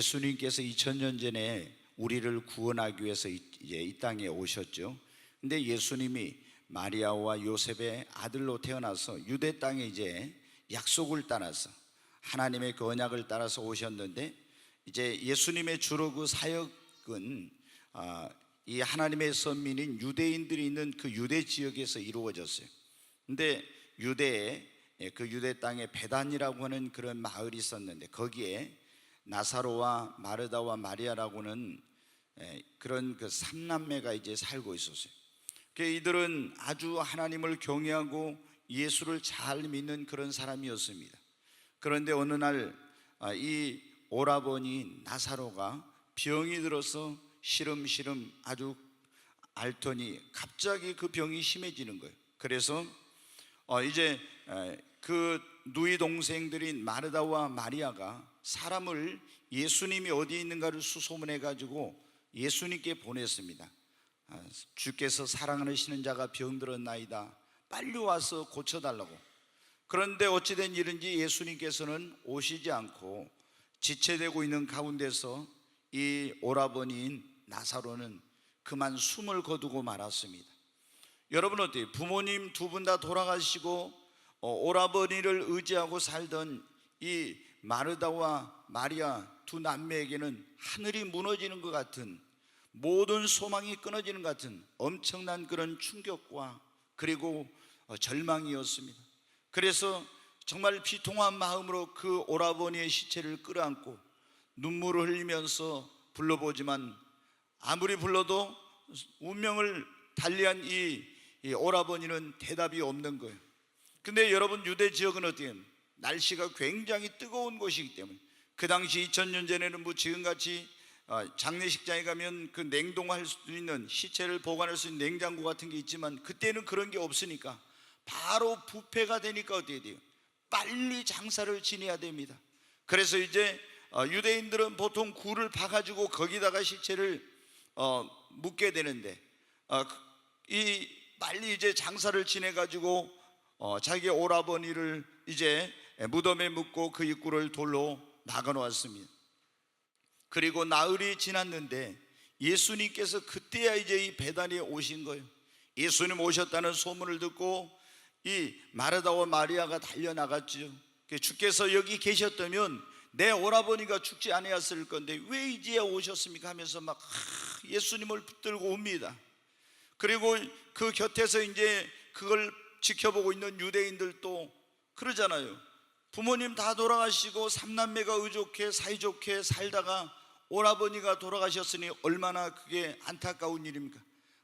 예수님께서 2000년 전에 우리를 구원하기 위해서 이제 이 땅에 오셨죠. 근데 예수님이 마리아와 요셉의 아들로 태어나서 유대 땅에 이제 약속을 따라서 하나님의 그 언약을 따라서 오셨는데, 이제 예수님의 주로 그 사역은 이 하나님의 선민인 유대인들이 있는 그 유대 지역에서 이루어졌어요. 근데 유대에 그 유대 땅에 베단이라고 하는 그런 마을이 있었는데, 거기에 나사로와 마르다와 마리아라고는 그런 그 삼남매가 이제 살고 있었어요. 이들은 아주 하나님을 경외하고 예수를 잘 믿는 그런 사람이었습니다. 그런데 어느 날 이 오라버니 나사로가 병이 들어서 시름시름 아주 앓더니 갑자기 그 병이 심해지는 거예요. 그래서 이제 그 누이 동생들인 마르다와 마리아가 사람을 예수님이 어디 있는가를 수소문해 가지고 예수님께 보냈습니다. 주께서 사랑하시는 자가 병들었나이다, 빨리 와서 고쳐달라고. 그런데 어찌된 일인지 예수님께서는 오시지 않고 지체되고 있는 가운데서 이 오라버니인 나사로는 그만 숨을 거두고 말았습니다. 여러분 어때요? 부모님 두 분 다 돌아가시고 오라버니를 의지하고 살던 이 마르다와 마리아 두 남매에게는 하늘이 무너지는 것 같은, 모든 소망이 끊어지는 것 같은 엄청난 그런 충격과 그리고 절망이었습니다. 그래서 정말 비통한 마음으로 그 오라버니의 시체를 끌어안고 눈물을 흘리면서 불러보지만 아무리 불러도 운명을 달리한 이 오라버니는 대답이 없는 거예요. 근데 여러분, 유대 지역은 어때요? 날씨가 굉장히 뜨거운 곳이기 때문에 그 당시 2000년 전에는 뭐 지금같이 장례식장에 가면 그 냉동할 수 있는, 시체를 보관할 수 있는 냉장고 같은 게 있지만 그때는 그런 게 없으니까 바로 부패가 되니까 어떻게 돼요? 빨리 장사를 지내야 됩니다. 그래서 이제 유대인들은 보통 굴을 파가지고 거기다가 시체를 묻게 되는데, 이 빨리 이제 장사를 지내가지고 자기 오라버니를 이제 무덤에 묻고 그 입구를 돌로 막아 놓았습니다. 그리고 나흘이 지났는데 예수님께서 그때야 이제 이 베단에 오신 거예요. 예수님 오셨다는 소문을 듣고 이 마르다와 마리아가 달려나갔죠. 주께서 여기 계셨다면 내 오라버니가 죽지 아니었을 건데 왜 이제야 오셨습니까 하면서 막 예수님을 붙들고 옵니다. 그리고 그 곁에서 이제 그걸 지켜보고 있는 유대인들도 그러잖아요. 부모님 다 돌아가시고 삼남매가 의좋게 사이좋게 살다가 오라버니가 돌아가셨으니 얼마나 그게 안타까운 일입니까?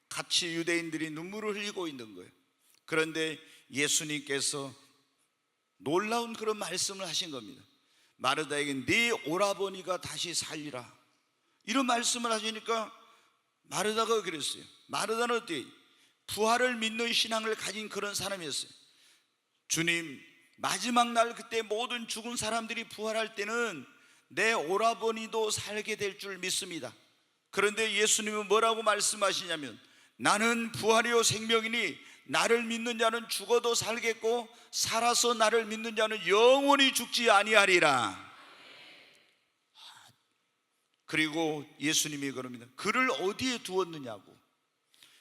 같이 유대인들이 눈물을 흘리고 있는 거예요. 그런데 예수님께서 놀라운 그런 말씀을 하신 겁니다. 마르다에게 네 오라버니가 다시 살리라, 이런 말씀을 하시니까 마르다가 그랬어요. 마르다는 어때요? 부활을 믿는 신앙을 가진 그런 사람이었어요. 주님, 마지막 날 그때 모든 죽은 사람들이 부활할 때는 내 오라버니도 살게 될 줄 믿습니다. 그런데 예수님은 뭐라고 말씀하시냐면, 나는 부활이요 생명이니 나를 믿는 자는 죽어도 살겠고 살아서 나를 믿는 자는 영원히 죽지 아니하리라. 그리고 예수님이 그럽니다. 그를 어디에 두었느냐고.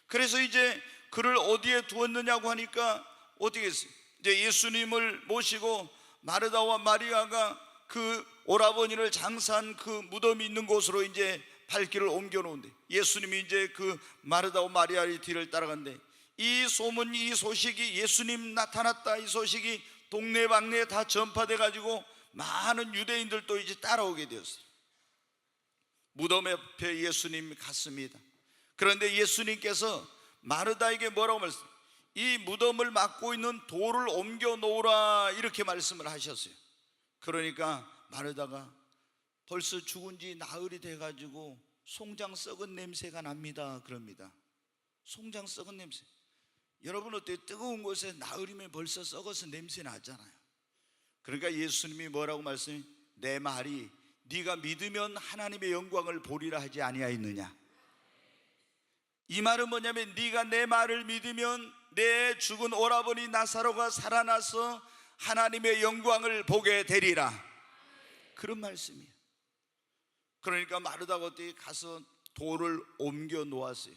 그래서 이제 그를 어디에 두었느냐고 하니까 어떻게 했어요? 이제 예수님을 모시고 마르다와 마리아가 그 오라버니를 장사한 그 무덤이 있는 곳으로 이제 발길을 옮겨 놓은데, 예수님이 이제 그 마르다와 마리아의 뒤를 따라간대. 이 소문, 이 소식이, 예수님 나타났다, 이 소식이 동네방네에 다 전파돼 가지고 많은 유대인들도 이제 따라오게 되었어요. 무덤 옆에 예수님이 갔습니다. 그런데 예수님께서 마르다에게 뭐라고 말씀하셨어요? 이 무덤을 막고 있는 돌을 옮겨 놓으라, 이렇게 말씀을 하셨어요. 그러니까 마르다가 벌써 죽은 지 나흘이 돼가지고 송장 썩은 냄새가 납니다, 그럽니다. 송장 썩은 냄새. 여러분 어때요? 뜨거운 곳에 나흘이면 벌써 썩어서 냄새 나잖아요. 그러니까 예수님이 뭐라고 말씀해요? 내 말이 네가 믿으면 하나님의 영광을 보리라 하지 아니하였느냐. 이 말은 뭐냐면, 네가 내 말을 믿으면 내 죽은 오라버니 나사로가 살아나서 하나님의 영광을 보게 되리라, 그런 말씀이에요. 그러니까 마르다가 어디 가서 돌을 옮겨 놓았어요.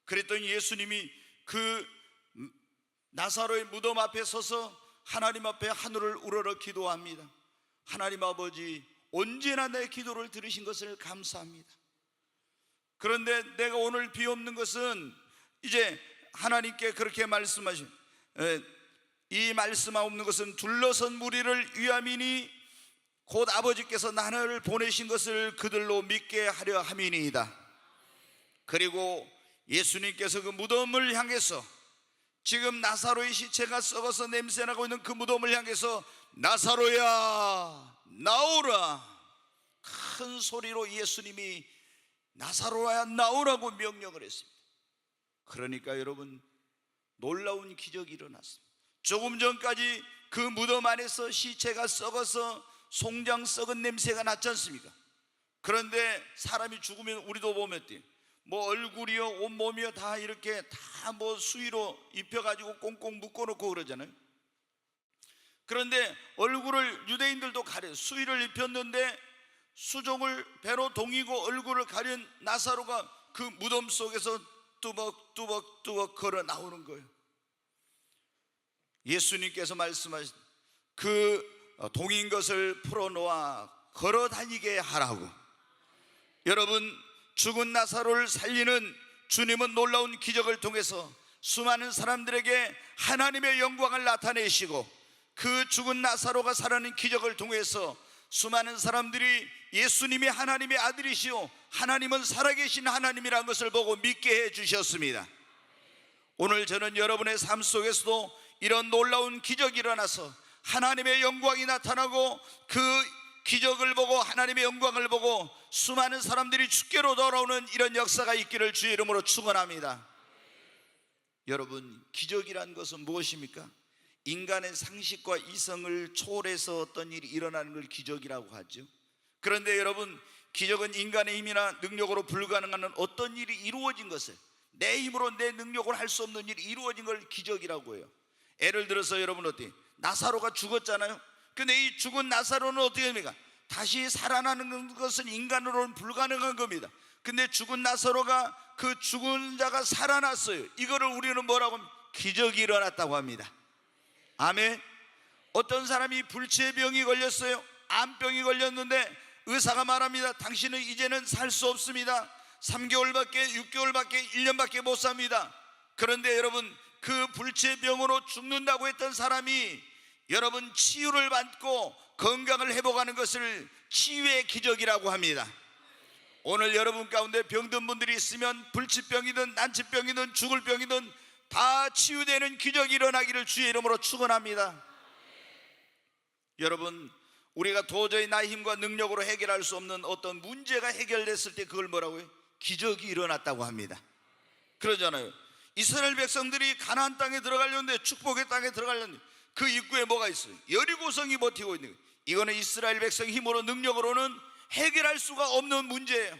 그랬더니 예수님이 그 나사로의 무덤 앞에 서서 하나님 앞에 하늘을 우러러 기도합니다. 하나님 아버지, 언제나 내 기도를 들으신 것을 감사합니다. 그런데 내가 오늘 비옵는 것은 이제 하나님께 그렇게 말씀하신, 이 말씀하옵는 것은 둘러선 무리를 위함이니 곧 아버지께서 나를 보내신 것을 그들로 믿게 하려 함이니이다. 그리고 예수님께서 그 무덤을 향해서, 지금 나사로의 시체가 썩어서 냄새나고 있는 그 무덤을 향해서 나사로야 나오라, 큰 소리로 예수님이 나사로야 나오라고 명령을 했습니다. 그러니까 여러분, 놀라운 기적이 일어났습니다. 조금 전까지 그 무덤 안에서 시체가 썩어서 송장 썩은 냄새가 났지 않습니까? 그런데 사람이 죽으면 우리도 보면 뭐 얼굴이요 온몸이요 다 이렇게 다 뭐 수의로 입혀가지고 꽁꽁 묶어놓고 그러잖아요. 그런데 얼굴을 유대인들도 가려 수의를 입혔는데 수종을 배로 동이고 얼굴을 가린 나사로가 그 무덤 속에서 뚜벅뚜벅뚜벅 걸어 나오는 거예요. 예수님께서 말씀하신 그 동인 것을 풀어놓아 걸어 다니게 하라고. 여러분, 죽은 나사로를 살리는 주님은 놀라운 기적을 통해서 수많은 사람들에게 하나님의 영광을 나타내시고, 그 죽은 나사로가 살아난 기적을 통해서 수많은 사람들이 예수님이 하나님의 아들이시오, 하나님은 살아계신 하나님이라는 것을 보고 믿게 해 주셨습니다. 오늘 저는 여러분의 삶 속에서도 이런 놀라운 기적이 일어나서 하나님의 영광이 나타나고, 그 기적을 보고 하나님의 영광을 보고 수많은 사람들이 주께로 돌아오는 이런 역사가 있기를 주의 이름으로 축원합니다. 여러분, 기적이란 것은 무엇입니까? 인간의 상식과 이성을 초월해서 어떤 일이 일어나는 걸 기적이라고 하죠. 그런데 여러분, 기적은 인간의 힘이나 능력으로 불가능한 어떤 일이 이루어진 것을, 내 힘으로 내 능력으로 할 수 없는 일이 이루어진 걸 기적이라고 해요. 예를 들어서 여러분, 나사로가 죽었잖아요. 근데 이 죽은 나사로는 어떻게 됩니까? 다시 살아나는 것은 인간으로는 불가능한 겁니다. 근데 죽은 나사로가, 그 죽은 자가 살아났어요. 이거를 우리는 뭐라고 합니까? 기적이 일어났다고 합니다. 아멘. 어떤 사람이 불치병이 걸렸어요. 암병이 걸렸는데 의사가 말합니다. 당신은 이제는 살 수 없습니다. 3개월밖에 6개월밖에 1년밖에 못 삽니다. 그런데 여러분, 그 불치병으로 죽는다고 했던 사람이 여러분 치유를 받고 건강을 회복하는 것을 치유의 기적이라고 합니다. 오늘 여러분 가운데 병든 분들이 있으면 불치병이든 난치병이든 죽을 병이든 다 치유되는 기적이 일어나기를 주의 이름으로 축원합니다. 여러분, 우리가 도저히 나의 힘과 능력으로 해결할 수 없는 어떤 문제가 해결됐을 때 그걸 뭐라고 해요? 기적이 일어났다고 합니다. 그러잖아요. 이스라엘 백성들이 가나안 땅에 들어가려는데, 축복의 땅에 들어가려는데 그 입구에 뭐가 있어요? 여리고성이 버티고 있는 거예요. 이거는 이스라엘 백성 힘으로 능력으로는 해결할 수가 없는 문제예요.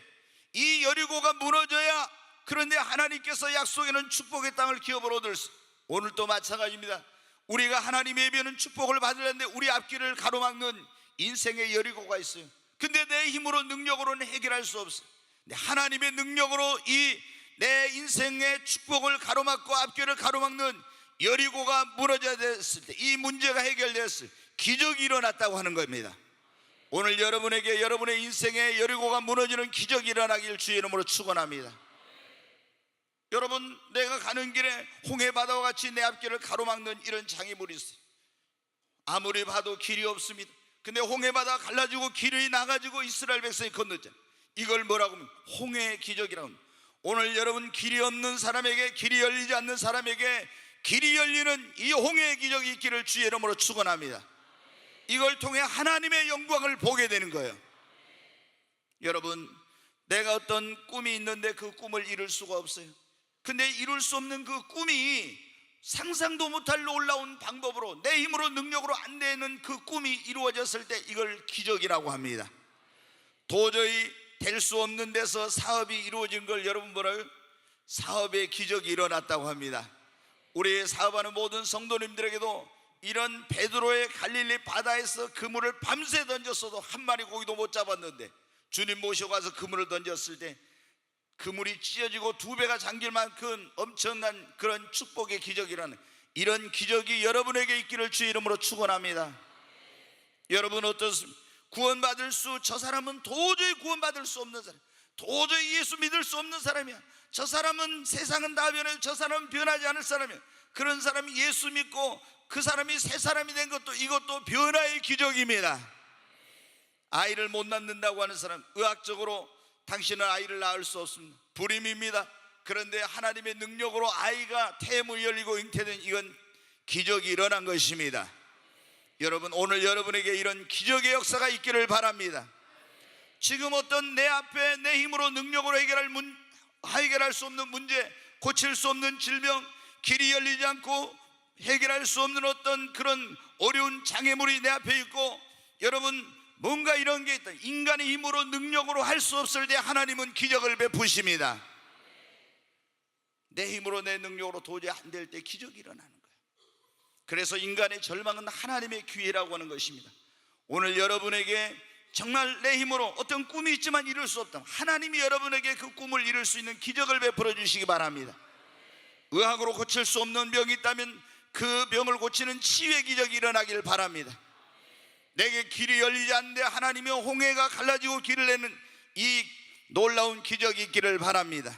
이 여리고가 무너져야, 그런데 하나님께서 약속에는 축복의 땅을 기업으로 얻을 수. 오늘도 마찬가지입니다. 우리가 하나님의 예배는 축복을 받으려는데 우리 앞길을 가로막는 인생의 여리고가 있어요. 근데 내 힘으로 능력으로는 해결할 수 없어요. 근데 하나님의 능력으로 이 내 인생의 축복을 가로막고 앞길을 가로막는 여리고가 무너져 됐을 때, 이 문제가 해결되었을 때 기적이 일어났다고 하는 겁니다. 오늘 여러분에게 여러분의 인생에 여리고가 무너지는 기적이 일어나길 주의 이름으로 축원합니다. 여러분, 내가 가는 길에 홍해바다와 같이 내 앞길을 가로막는 이런 장애물이 있어요. 아무리 봐도 길이 없습니다. 근데 홍해바다가 갈라지고 길이 나가지고 이스라엘 백성이 건넜잖아요. 이걸 뭐라고 하면 홍해의 기적이라고 합니다. 오늘 여러분, 길이 없는 사람에게, 길이 열리지 않는 사람에게 길이 열리는 이 홍해의 기적이 있기를 주의 이름으로 축원합니다. 이걸 통해 하나님의 영광을 보게 되는 거예요. 여러분, 내가 어떤 꿈이 있는데 그 꿈을 이룰 수가 없어요. 근데 이룰 수 없는 그 꿈이 상상도 못할 놀라운 방법으로, 내 힘으로 능력으로 안 되는 그 꿈이 이루어졌을 때 이걸 기적이라고 합니다. 도저히 될 수 없는 데서 사업이 이루어진 걸 여러분 뭐라고요? 사업의 기적이 일어났다고 합니다. 우리 사업하는 모든 성도님들에게도 이런 베드로의 갈릴리 바다에서 그물을 밤새 던졌어도 한 마리 고기도 못 잡았는데 주님 모시고 가서 그물을 던졌을 때 그물이 찢어지고 2배가 잠길 만큼 엄청난 그런 축복의 기적이라는, 이런 기적이 여러분에게 있기를 주의 이름으로 축원합니다. 여러분 어떻습니까? 구원받을 저 사람은 도저히 구원받을 수 없는 사람, 도저히 예수 믿을 수 없는 사람이야. 저 사람은 세상은 다 변해도 저 사람은 변하지 않을 사람이야. 그런 사람이 예수 믿고 그 사람이 새 사람이 된 것도, 이것도 변화의 기적입니다. 아이를 못 낳는다고 하는 사람, 의학적으로 당신은 아이를 낳을 수 없습니다. 불임입니다. 그런데 하나님의 능력으로 아이가 태음을 열리고 잉태된, 이건 기적이 일어난 것입니다. 여러분, 오늘 여러분에게 이런 기적의 역사가 있기를 바랍니다. 지금 어떤 내 앞에 내 힘으로 능력으로 해결할 수 없는 문제, 고칠 수 없는 질병, 길이 열리지 않고 해결할 수 없는 어떤 그런 어려운 장애물이 내 앞에 있고, 여러분 뭔가 이런 게 있다. 인간의 힘으로 능력으로 할 수 없을 때 하나님은 기적을 베푸십니다. 내 힘으로 내 능력으로 도저히 안 될 때 기적이 일어나는 거예요. 그래서 인간의 절망은 하나님의 기회라고 하는 것입니다. 오늘 여러분에게 정말 내 힘으로 어떤 꿈이 있지만 이룰 수 없다, 하나님이 여러분에게 그 꿈을 이룰 수 있는 기적을 베풀어 주시기 바랍니다. 의학으로 고칠 수 없는 병이 있다면 그 병을 고치는 치유의 기적이 일어나길 바랍니다. 내게 길이 열리지 않는데 하나님이 홍해가 갈라지고 길을 내는 이 놀라운 기적이 있기를 바랍니다.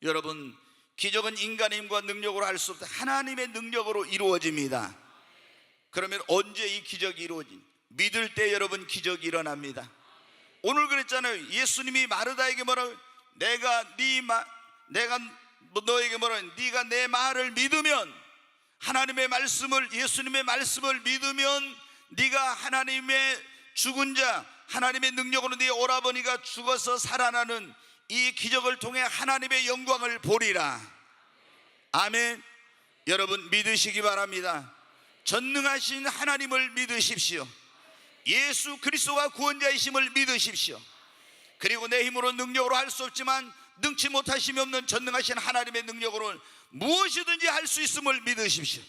여러분, 기적은 인간의 힘과 능력으로 할 수 없다, 하나님의 능력으로 이루어집니다. 그러면 언제 이 기적이 이루어진? 믿을 때 여러분 기적이 일어납니다. 오늘 그랬잖아요. 예수님이 마르다에게 뭐라고? 내가 너에게 뭐라고? 네가 내 말을 믿으면, 하나님의 말씀을, 예수님의 말씀을 믿으면 네가 하나님의 죽은 자, 하나님의 능력으로 네 오라버니가 죽어서 살아나는 이 기적을 통해 하나님의 영광을 보리라. 아멘. 여러분 믿으시기 바랍니다. 전능하신 하나님을 믿으십시오. 예수 그리스도가 구원자이심을 믿으십시오. 그리고 내 힘으로 능력으로 할 수 없지만 능치 못하심이 없는 전능하신 하나님의 능력으로 무엇이든지 할 수 있음을 믿으십시오.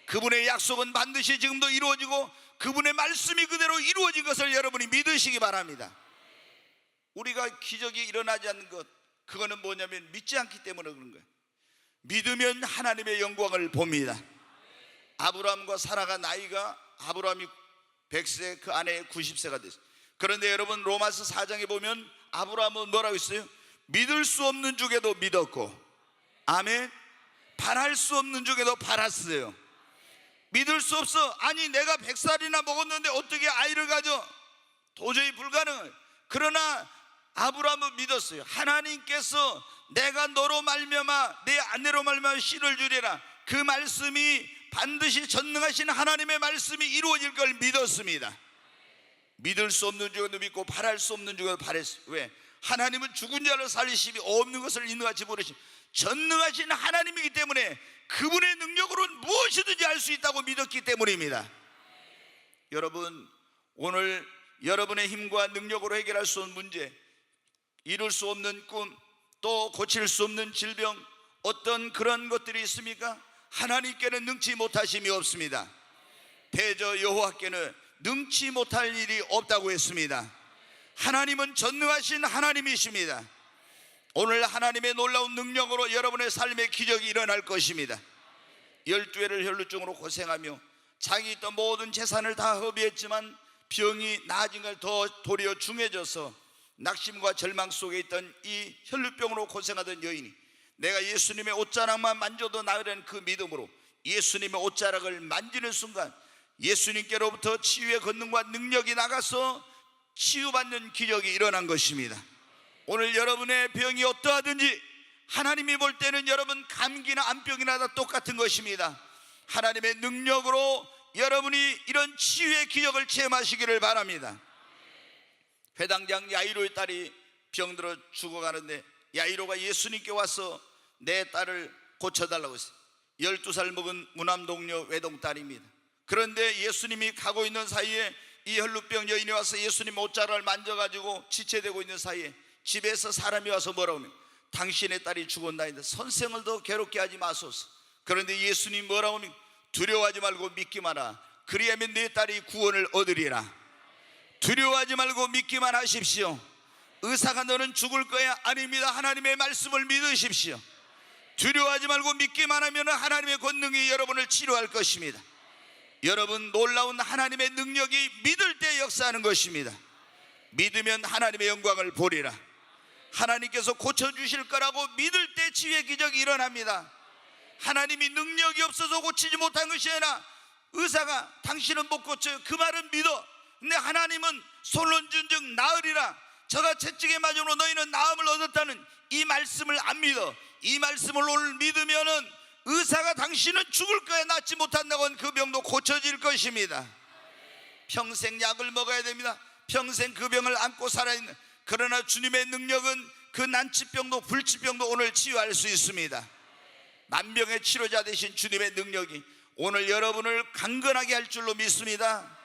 그분의 약속은 반드시 지금도 이루어지고 그분의 말씀이 그대로 이루어진 것을 여러분이 믿으시기 바랍니다. 우리가 기적이 일어나지 않는 것, 그거는 뭐냐면 믿지 않기 때문에 그런 거예요. 믿으면 하나님의 영광을 봅니다. 아브라함과 사라가 나이가, 아브라함이 100세, 그 아내 90세가 됐어요. 그런데 여러분 로마서 4장에 보면 아브라함은 뭐라고 했어요? 믿을 수 없는 중에도 믿었고, 아멘. 바랄 수 없는 중에도 바랐어요. 믿을 수 없어. 아니 내가 100살이나 먹었는데 어떻게 아이를 가져? 도저히 불가능해요. 그러나 아브라함은 믿었어요. 하나님께서 내가 너로 말미암아 내 아내로 말미암아 씨를 주리라, 그 말씀이 반드시 전능하신 하나님의 말씀이 이루어질 걸 믿었습니다. 믿을 수 없는 중에도 믿고 바랄 수 없는 중에도 바랬어요. 왜? 하나님은 죽은 자를 살리심이 없는 것을 있는 같이 모르심, 전능하신 하나님이기 때문에 그분의 능력으로는 무엇이든지 할 수 있다고 믿었기 때문입니다. 여러분, 오늘 여러분의 힘과 능력으로 해결할 수 없는 문제, 이룰 수 없는 꿈, 또 고칠 수 없는 질병, 어떤 그런 것들이 있습니까? 하나님께는 능치 못하심이 없습니다. 대저 여호와께는 능치 못할 일이 없다고 했습니다. 하나님은 전능하신 하나님이십니다. 오늘 하나님의 놀라운 능력으로 여러분의 삶의 기적이 일어날 것입니다. 12회를 혈루증으로 고생하며 자기 있던 모든 재산을 다 허비했지만 병이 나아진 걸 더 도리어 중해져서 낙심과 절망 속에 있던 이 혈루병으로 고생하던 여인이 내가 예수님의 옷자락만 만져도 나으려는 그 믿음으로 예수님의 옷자락을 만지는 순간 예수님께로부터 치유의 권능과 능력이 나가서 치유받는 기적이 일어난 것입니다. 오늘 여러분의 병이 어떠하든지 하나님이 볼 때는 여러분 감기나 암병이나 다 똑같은 것입니다. 하나님의 능력으로 여러분이 이런 치유의 기적을 체험하시기를 바랍니다. 회당장 야이로의 딸이 병들어 죽어가는데 야이로가 예수님께 와서 내 딸을 고쳐달라고 했어요. 12살 먹은 무남동녀 외동딸입니다. 그런데 예수님이 가고 있는 사이에 이 혈루병 여인이 와서 예수님 옷자락을 만져가지고 지체되고 있는 사이에 집에서 사람이 와서 뭐라고 하면 당신의 딸이 죽었나이다, 선생을 더 괴롭게 하지 마소서. 그런데 예수님 뭐라고 하면 두려워하지 말고 믿기 마라, 그리하면 네 딸이 구원을 얻으리라. 두려워하지 말고 믿기만 하십시오. 의사가 너는 죽을 거야. 아닙니다. 하나님의 말씀을 믿으십시오. 두려워하지 말고 믿기만 하면 하나님의 권능이 여러분을 치료할 것입니다. 여러분, 놀라운 하나님의 능력이 믿을 때 역사하는 것입니다. 믿으면 하나님의 영광을 보리라. 하나님께서 고쳐주실 거라고 믿을 때 치유의 기적이 일어납니다. 하나님이 능력이 없어서 고치지 못한 것이 아니라 의사가 당신은 못 고쳐요, 그 말은 믿어. 근데 하나님은 솔론준즉 나으리라. 저가 채찍에 맞음으로 너희는 나음을 얻었다는 이 말씀을 안 믿어. 이 말씀을 오늘 믿으면은 의사가 당신은 죽을 거야 낫지 못한다고 한 그 병도 고쳐질 것입니다. 평생 약을 먹어야 됩니다. 평생 그 병을 안고 살아있는, 그러나 주님의 능력은 그 난치병도 불치병도 오늘 치유할 수 있습니다. 만병의 치료자 되신 주님의 능력이 오늘 여러분을 강건하게 할 줄로 믿습니다.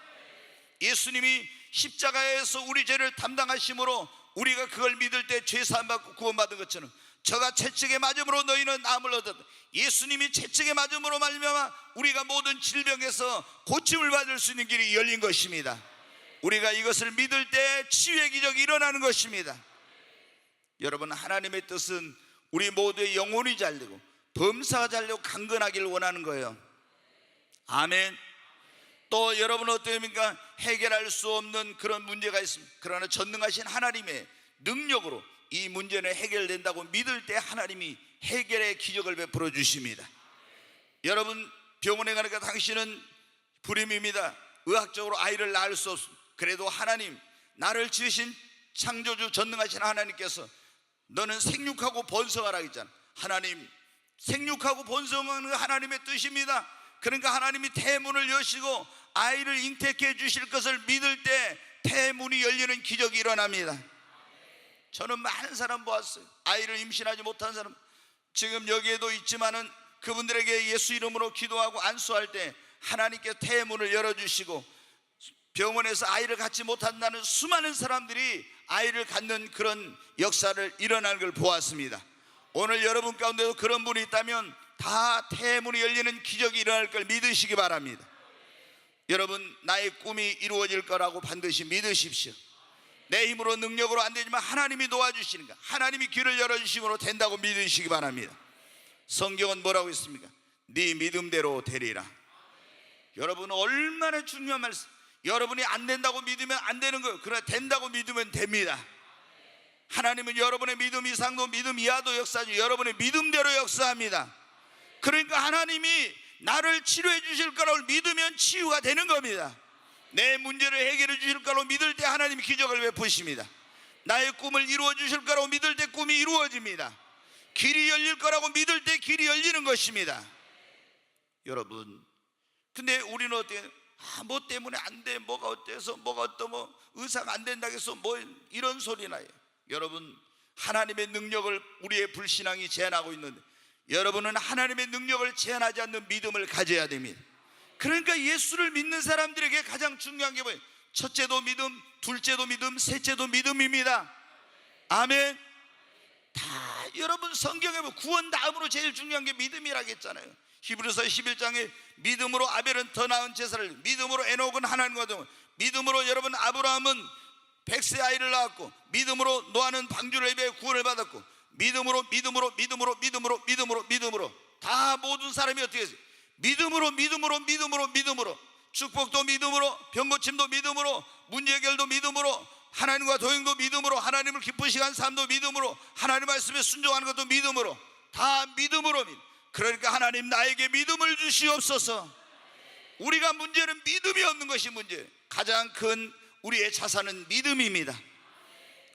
예수님이 십자가에서 우리 죄를 담당하심으로 우리가 그걸 믿을 때 죄 사함 받고 구원받은 것처럼 저가 채찍에 맞음으로 너희는 나음을 얻었다. 예수님이 채찍에 맞음으로 말미암아 우리가 모든 질병에서 고침을 받을 수 있는 길이 열린 것입니다. 우리가 이것을 믿을 때 치유의 기적이 일어나는 것입니다. 여러분, 하나님의 뜻은 우리 모두의 영혼이 잘되고 범사가 잘되고 강건하기를 원하는 거예요. 아멘. 또 여러분은 어떻습니까? 해결할 수 없는 그런 문제가 있습니다. 그러나 전능하신 하나님의 능력으로 이 문제는 해결된다고 믿을 때 하나님이 해결의 기적을 베풀어 주십니다. 여러분, 병원에 가니까 당신은 불임입니다. 의학적으로 아이를 낳을 수 없습니다. 그래도 하나님, 나를 지으신 창조주 전능하신 하나님께서 너는 생육하고 번성하라 했잖아. 하나님, 생육하고 번성하는 하나님의 뜻입니다. 그러니까 하나님이 태문을 여시고 아이를 잉태케 해주실 것을 믿을 때 태문이 열리는 기적이 일어납니다. 저는 많은 사람 보았어요. 아이를 임신하지 못한 사람, 지금 여기에도 있지만은 그분들에게 예수 이름으로 기도하고 안수할 때 하나님께 태문을 열어주시고 병원에서 아이를 갖지 못한다는 수많은 사람들이 아이를 갖는 그런 역사를 일어나는 걸 보았습니다. 오늘 여러분 가운데도 그런 분이 있다면 다 태문이 열리는 기적이 일어날 걸 믿으시기 바랍니다. 여러분, 나의 꿈이 이루어질 거라고 반드시 믿으십시오. 내 힘으로 능력으로 안 되지만 하나님이 도와주시니까, 하나님이 길을 열어주심으로 된다고 믿으시기 바랍니다. 성경은 뭐라고 했습니까? 네 믿음대로 되리라. 여러분, 얼마나 중요한 말씀. 여러분이 안 된다고 믿으면 안 되는 거예요. 그러나 된다고 믿으면 됩니다. 하나님은 여러분의 믿음 이상도 믿음 이하도 역사하죠. 여러분의 믿음대로 역사합니다. 그러니까 하나님이 나를 치료해 주실 거라고 믿으면 치유가 되는 겁니다. 내 문제를 해결해 주실 거라고 믿을 때 하나님이 기적을 베푸십니다. 나의 꿈을 이루어 주실 거라고 믿을 때 꿈이 이루어집니다. 길이 열릴 거라고 믿을 때 길이 열리는 것입니다. 여러분, 근데 우리는 어떻게, 뭐 때문에 안 돼, 뭐가 어때서, 뭐가 어떠뭐 의사가 안 된다고 해서 뭐 이런 소리 나요. 여러분, 하나님의 능력을 우리의 불신앙이 제한하고 있는데 여러분은 하나님의 능력을 제한하지 않는 믿음을 가져야 됩니다. 그러니까 예수를 믿는 사람들에게 가장 중요한 게 뭐예요? 첫째도 믿음, 둘째도 믿음, 셋째도 믿음입니다. 아멘. 다 여러분 성경에 보면 구원 다음으로 제일 중요한 게 믿음이라고 했잖아요. 히브리서 11장에 믿음으로 아벨은 더 나은 제사를, 믿음으로 에녹은 하나님과 동행, 믿음으로 여러분 아브라함은 100세 아이를 낳았고, 믿음으로 노아는 방주를 예배해 구원을 받았고, 믿음으로 다 모든 사람이 어떻게 했어요? 믿음으로 축복도 믿음으로, 병고침도 믿음으로, 문제 해결도 믿음으로, 하나님과 동행도 믿음으로, 하나님을 기쁘시게 하는 삶도 믿음으로, 하나님 말씀에 순종하는 것도 믿음으로, 다 믿음으로. 그러니까 하나님 나에게 믿음을 주시옵소서. 우리가 문제는 믿음이 없는 것이 문제예요. 가장 큰 우리의 자산은 믿음입니다.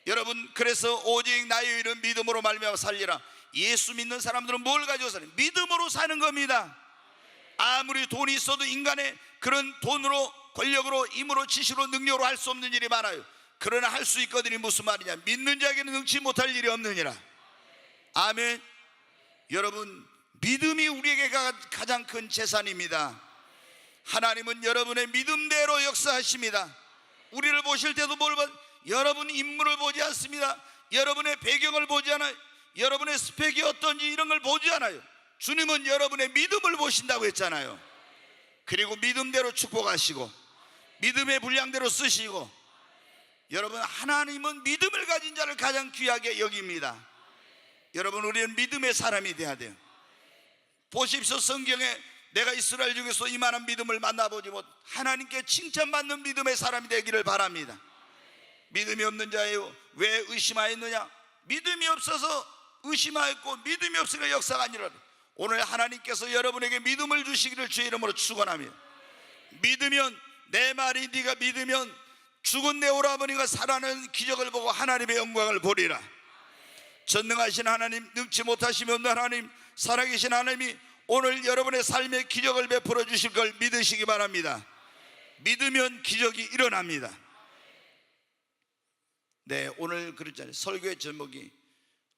여러분, 그래서 오직 나의 일은 믿음으로 말미암아 살리라. 예수 믿는 사람들은 뭘 가지고 사는? 믿음으로 사는 겁니다. 아무리 돈이 있어도 인간의 그런 돈으로, 권력으로, 힘으로, 지식으로, 능력으로 할 수 없는 일이 많아요. 그러나 할 수 있거든요. 무슨 말이냐? 믿는 자에게는 능치 못할 일이 없느니라. 아멘. 여러분, 믿음이 우리에게 가장 큰 재산입니다. 하나님은 여러분의 믿음대로 역사하십니다. 우리를 보실 때도 여러분 인물을 보지 않습니다. 여러분의 배경을 보지 않아요. 여러분의 스펙이 어떤지 이런 걸 보지 않아요. 주님은 여러분의 믿음을 보신다고 했잖아요. 그리고 믿음대로 축복하시고, 믿음의 분량대로 쓰시고, 여러분, 하나님은 믿음을 가진 자를 가장 귀하게 여깁니다. 여러분, 우리는 믿음의 사람이 돼야 돼요. 보십시오, 성경에 내가 이스라엘 중에서 이만한 믿음을 만나보지 못, 하나님께 칭찬받는 믿음의 사람이 되기를 바랍니다. 믿음이 없는 자예요, 왜 의심하였느냐? 믿음이 없어서 의심하였고, 믿음이 없으니까 역사가 안 일어나. 오늘 하나님께서 여러분에게 믿음을 주시기를 주의 이름으로 축원합니다. 믿으면, 내 말이 네가 믿으면 죽은 내 오라버니가 살아나는 기적을 보고 하나님의 영광을 보리라. 전능하신 하나님, 능치 못하심이 없는 하나님, 살아계신 하나님이 오늘 여러분의 삶에 기적을 베풀어 주실 걸 믿으시기 바랍니다. 믿으면 기적이 일어납니다. 네, 오늘 그랬잖아요. 설교의 제목이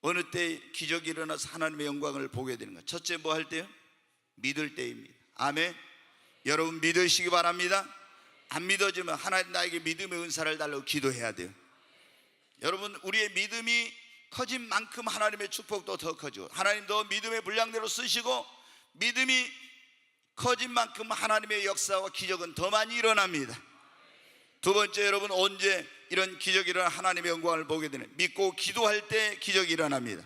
어느 때 기적이 일어나서 하나님의 영광을 보게 되는가. 첫째, 뭐 할 때요? 믿을 때입니다. 아멘. 여러분, 믿으시기 바랍니다. 안 믿어지면 하나님 나에게 믿음의 은사를 달라고 기도해야 돼요. 여러분, 우리의 믿음이 커진 만큼 하나님의 축복도 더 커지고, 하나님도 믿음의 분량대로 쓰시고, 믿음이 커진 만큼 하나님의 역사와 기적은 더 많이 일어납니다. 두 번째, 여러분, 언제 이런 기적이 일어나 하나님의 영광을 보게 되는? 믿고 기도할 때 기적이 일어납니다.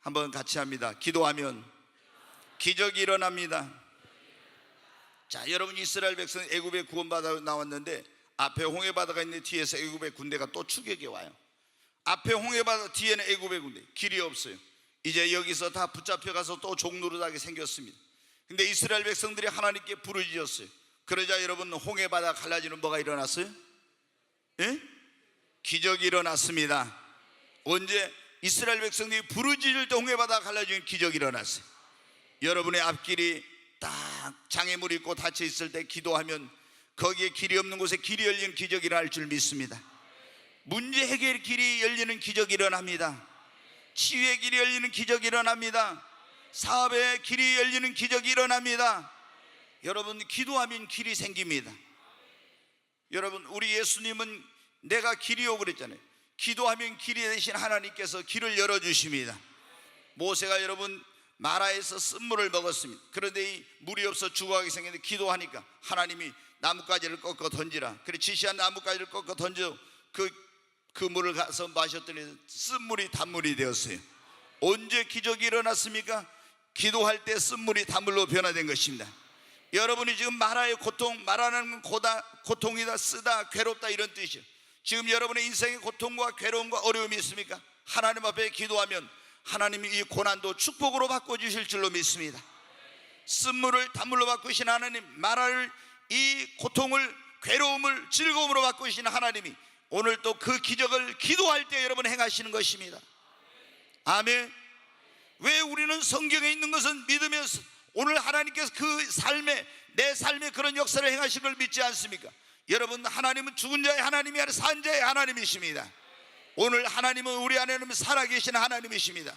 한번 같이 합니다. 기도하면 기적이 일어납니다. 자, 여러분, 이스라엘 백성 애굽에 구원받아 나왔는데 앞에 홍해바다가 있는데 뒤에서 애굽의 군대가 또 추격해 와요. 앞에 홍해바다, 뒤에는 애굽의 군대, 길이 없어요. 이제 여기서 다 붙잡혀가서 또 종노릇하게 생겼습니다. 근데 이스라엘 백성들이 하나님께 부르짖었어요. 그러자 여러분, 홍해바다 갈라지는 뭐가 일어났어요? 예? 기적이 일어났습니다. 언제? 이스라엘 백성들이 부르짖을 때 홍해바다 갈라지는 기적이 일어났어요. 여러분의 앞길이 딱 장애물이 있고 닫혀 있을 때 기도하면 거기에 길이 없는 곳에 길이 열리는 기적이 일어날 줄 믿습니다. 문제 해결 길이 열리는 기적이 일어납니다. 치유의 길이 열리는 기적이 일어납니다. 사업의 길이 열리는 기적이 일어납니다. 여러분, 기도하면 길이 생깁니다. 여러분, 우리 예수님은 내가 길이요 그랬잖아요. 기도하면 길이 되신 하나님께서 길을 열어주십니다. 모세가 여러분 마라에서 쓴물을 먹었습니다. 그런데 이 물이 없어 죽어가게 생겼는데 기도하니까 하나님이 나뭇가지를 꺾어 던지라, 그래 지시한 나뭇가지를 꺾어 던져 그 물을 가서 마셨더니 쓴물이 단물이 되었어요. 언제 기적이 일어났습니까? 기도할 때 쓴물이 단물로 변화된 것입니다. 여러분이 지금 마라의 고통, 마라는 고통이다, 쓰다, 괴롭다 이런 뜻이에요. 지금 여러분의 인생의 고통과 괴로움과 어려움이 있습니까? 하나님 앞에 기도하면 하나님이 이 고난도 축복으로 바꿔주실 줄로 믿습니다. 쓴물을 단물로 바꾸신 하나님, 마라를, 이 고통을, 괴로움을 즐거움으로 바꾸신 하나님이 오늘 또 그 기적을 기도할 때 여러분 행하시는 것입니다. 아멘. 왜 우리는 성경에 있는 것은 믿으면서 오늘 하나님께서 그 삶에, 내 삶에 그런 역사를 행하신 걸 믿지 않습니까? 여러분, 하나님은 죽은 자의 하나님이 아니라 산 자의 하나님이십니다. 오늘 하나님은 우리 안에는 살아계신 하나님이십니다.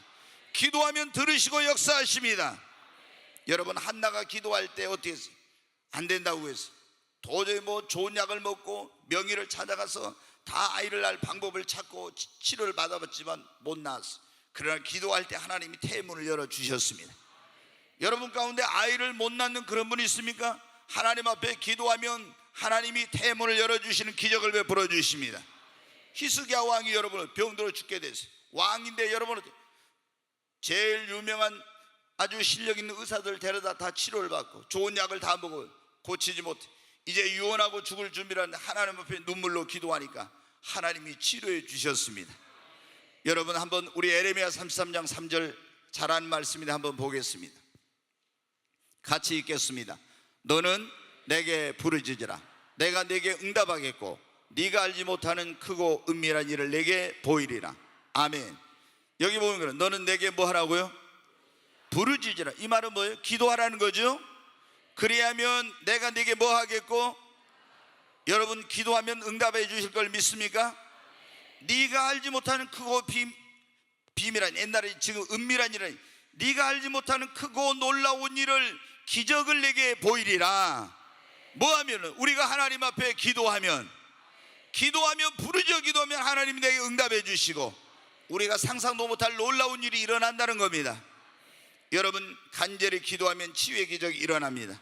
기도하면 들으시고 역사하십니다. 여러분, 한나가 기도할 때 어떻게 했어요? 안 된다고 했어요. 도저히 뭐 좋은 약을 먹고 명의를 찾아가서 다 아이를 낳을 방법을 찾고 치료를 받아봤지만 못 낳았어요. 그러나 기도할 때 하나님이 태문을 열어주셨습니다. 여러분 가운데 아이를 못 낳는 그런 분이 있습니까? 하나님 앞에 기도하면 하나님이 태문을 열어주시는 기적을 베풀어 주십니다. 히스기야 왕이 여러분 병들어 죽게 됐어요. 왕인데 여러분 제일 유명한 아주 실력 있는 의사들 데려다 다 치료를 받고 좋은 약을 다 먹어요. 고치지 못해. 이제 유언하고 죽을 준비를 하는데 하나님 앞에 눈물로 기도하니까 하나님이 치료해 주셨습니다. 여러분, 한번 우리 에레미야 33장 3절 잘하는 말씀인데 한번 보겠습니다. 같이 읽겠습니다. 너는 내게 부르짖으라. 내가 내게 응답하겠고 네가 알지 못하는 크고 은밀한 일을 내게 보이리라. 아멘. 여기 보면 너는 내게 뭐 하라고요? 부르짖으라. 이 말은 뭐예요? 기도하라는 거죠. 그래야면 내가 네게 뭐 하겠고, 여러분 기도하면 응답해 주실 걸 믿습니까? 네가 알지 못하는 크고 비밀한, 옛날에 지금 은밀한 일은 네가 알지 못하는 크고 놀라운 일을, 기적을 내게 보이리라. 뭐 하면은 우리가 하나님 앞에 기도하면 부르짖어 기도하면 하나님이 내게 응답해 주시고 우리가 상상도 못할 놀라운 일이 일어난다는 겁니다. 여러분, 간절히 기도하면 치유의 기적이 일어납니다.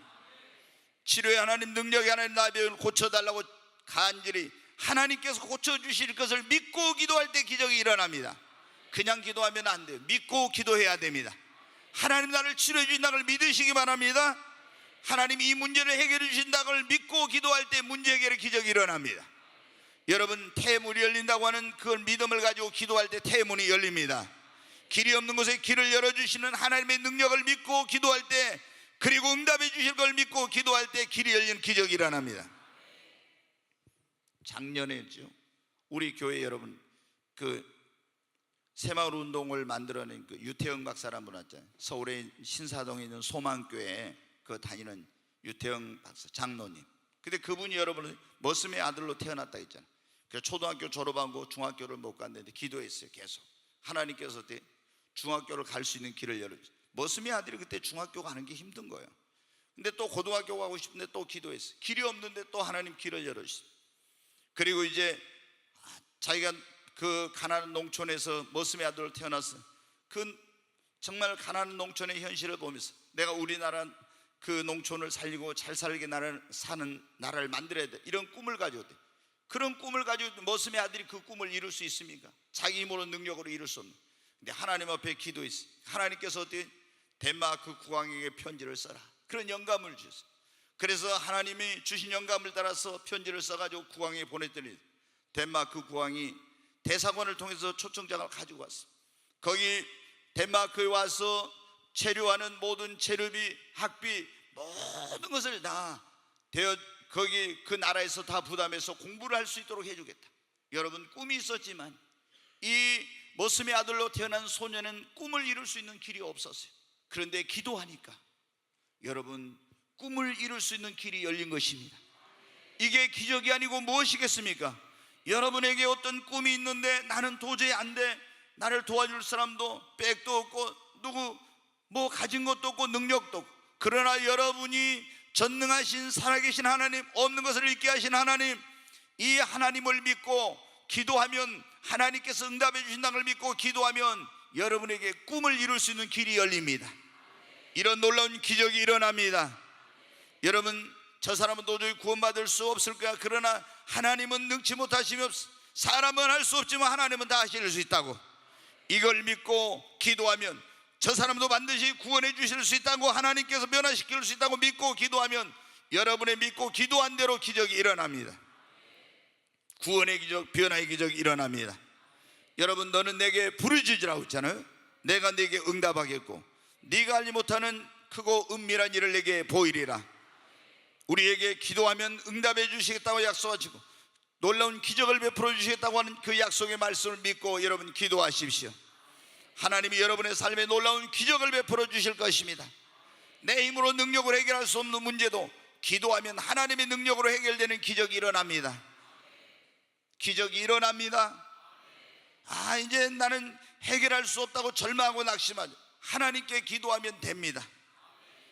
치료의 하나님, 능력의 하나님, 나의 병을 고쳐달라고 간절히 하나님께서 고쳐주실 것을 믿고 기도할 때 기적이 일어납니다. 그냥 기도하면 안 돼요. 믿고 기도해야 됩니다. 하나님 나를 치료해 주신다는 걸 믿으시기 바랍니다. 하나님이 이 문제를 해결해 주신다는 걸 믿고 기도할 때 문제 해결의 기적이 일어납니다. 여러분, 태문이 열린다고 하는 그걸 믿음을 가지고 기도할 때 태문이 열립니다. 길이 없는 곳에 길을 열어주시는 하나님의 능력을 믿고 기도할 때, 그리고 응답해 주실 걸 믿고 기도할 때 길이 열리는 기적이 일어납니다. 작년에죠, 우리 교회 여러분 그 새마을 운동을 만들어낸 그 유태영 박사라는 분 왔잖아요. 서울의 신사동에 있는 소망교회에 그 다니는 유태영 박사 장로님. 근데 그분이 여러분 머슴의 아들로 태어났다 했잖아요. 그래서 초등학교 졸업하고 중학교를 못 갔는데 기도했어요. 계속 하나님께서 그때 중학교를 갈 수 있는 길을 열어주셨어요. 머슴의 아들이 그때 중학교 가는 게 힘든 거예요. 근데 또 고등학교 가고 싶은데 또 기도했어요. 길이 없는데 또 하나님 길을 열어주셨어요. 그리고 이제 자기가 그 가난한 농촌에서 머슴의 아들로 태어났어. 그 정말 가난한 농촌의 현실을 보면서 내가 우리나라 그 농촌을 살리고 잘 살게 사는 나라를 만들어야 돼, 이런 꿈을 가지고 돼. 그런 꿈을 가지고 머슴의 아들이 그 꿈을 이룰 수 있습니까? 자기 힘으로 능력으로 이룰 수 없는. 근데 하나님 앞에 기도했어요. 하나님께서 어떻게 덴마크 국왕에게 편지를 써라, 그런 영감을 주셨어요. 그래서 하나님이 주신 영감을 따라서 편지를 써가지고 국왕에게 보냈더니 덴마크 국왕이 대사관을 통해서 초청장을 가지고 왔어요. 거기 덴마크에 와서 체류하는 모든 체류비, 학비, 모든 것을 다 거기 그 나라에서 다 부담해서 공부를 할 수 있도록 해주겠다. 여러분, 꿈이 있었지만 이 머슴의 아들로 태어난 소년은 꿈을 이룰 수 있는 길이 없었어요. 그런데 기도하니까 여러분, 꿈을 이룰 수 있는 길이 열린 것입니다. 이게 기적이 아니고 무엇이겠습니까? 여러분에게 어떤 꿈이 있는데 나는 도저히 안 돼, 나를 도와줄 사람도 백도 없고 누구 뭐 가진 것도 없고 능력도 없고, 그러나 여러분이 전능하신 살아계신 하나님, 없는 것을 있게 하신 하나님, 이 하나님을 믿고 기도하면 하나님께서 응답해 주신다는 걸 믿고 기도하면 여러분에게 꿈을 이룰 수 있는 길이 열립니다. 이런 놀라운 기적이 일어납니다. 여러분, 저 사람은 도저히 구원받을 수 없을 거야. 그러나 하나님은 능치 못하심이 없어. 사람은 할 수 없지만 하나님은 다 하실 수 있다고. 이걸 믿고 기도하면 저 사람도 반드시 구원해 주실 수 있다고, 하나님께서 변화시킬 수 있다고 믿고 기도하면 여러분의 믿고 기도한 대로 기적이 일어납니다. 구원의 기적, 변화의 기적이 일어납니다. 여러분, 너는 내게 부르짖으라고 했잖아요. 내가 네게 응답하겠고 네가 알지 못하는 크고 은밀한 일을 내게 보이리라. 우리에게 기도하면 응답해 주시겠다고 약속하시고 놀라운 기적을 베풀어 주시겠다고 하는 그 약속의 말씀을 믿고 여러분 기도하십시오. 하나님이 여러분의 삶에 놀라운 기적을 베풀어 주실 것입니다. 내 힘으로 능력으로 해결할 수 없는 문제도 기도하면 하나님의 능력으로 해결되는 기적이 일어납니다. 기적이 일어납니다. 이제 나는 해결할 수 없다고 절망하고 낙심하죠. 하나님께 기도하면 됩니다.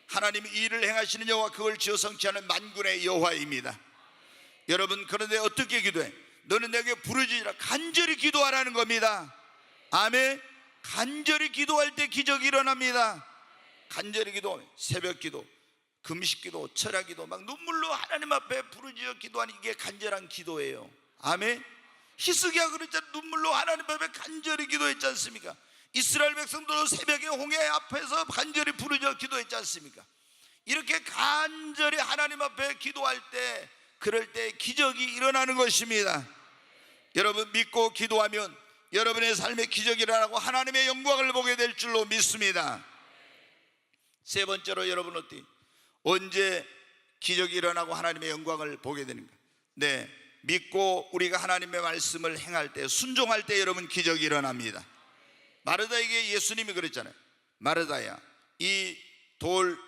하나님이 이 일을 행하시는 여호와, 그걸 지어 성취하는 만군의 여호와입니다. 여러분, 그런데 어떻게 기도해? 너는 내게 부르짖으라, 간절히 기도하라는 겁니다. 아멘. 간절히 기도할 때 기적이 일어납니다. 간절히 기도, 새벽 기도, 금식 기도, 철야 기도, 막 눈물로 하나님 앞에 부르짖어 기도하는 이게 간절한 기도예요. 아멘. 히스기야 그랬잖아요. 눈물로 하나님 앞에 간절히 기도했지 않습니까? 이스라엘 백성도 새벽에 홍해 앞에서 간절히 부르짖어 기도했지 않습니까? 이렇게 간절히 하나님 앞에 기도할 때, 그럴 때 기적이 일어나는 것입니다. 여러분, 믿고 기도하면 여러분의 삶에 기적이 일어나고 하나님의 영광을 보게 될 줄로 믿습니다. 세 번째로, 여러분 언제 기적이 일어나고 하나님의 영광을 보게 되는가? 네, 믿고 우리가 하나님의 말씀을 행할 때, 순종할 때 여러분 기적이 일어납니다. 마르다에게 예수님이 그랬잖아요. 마르다야, 이 돌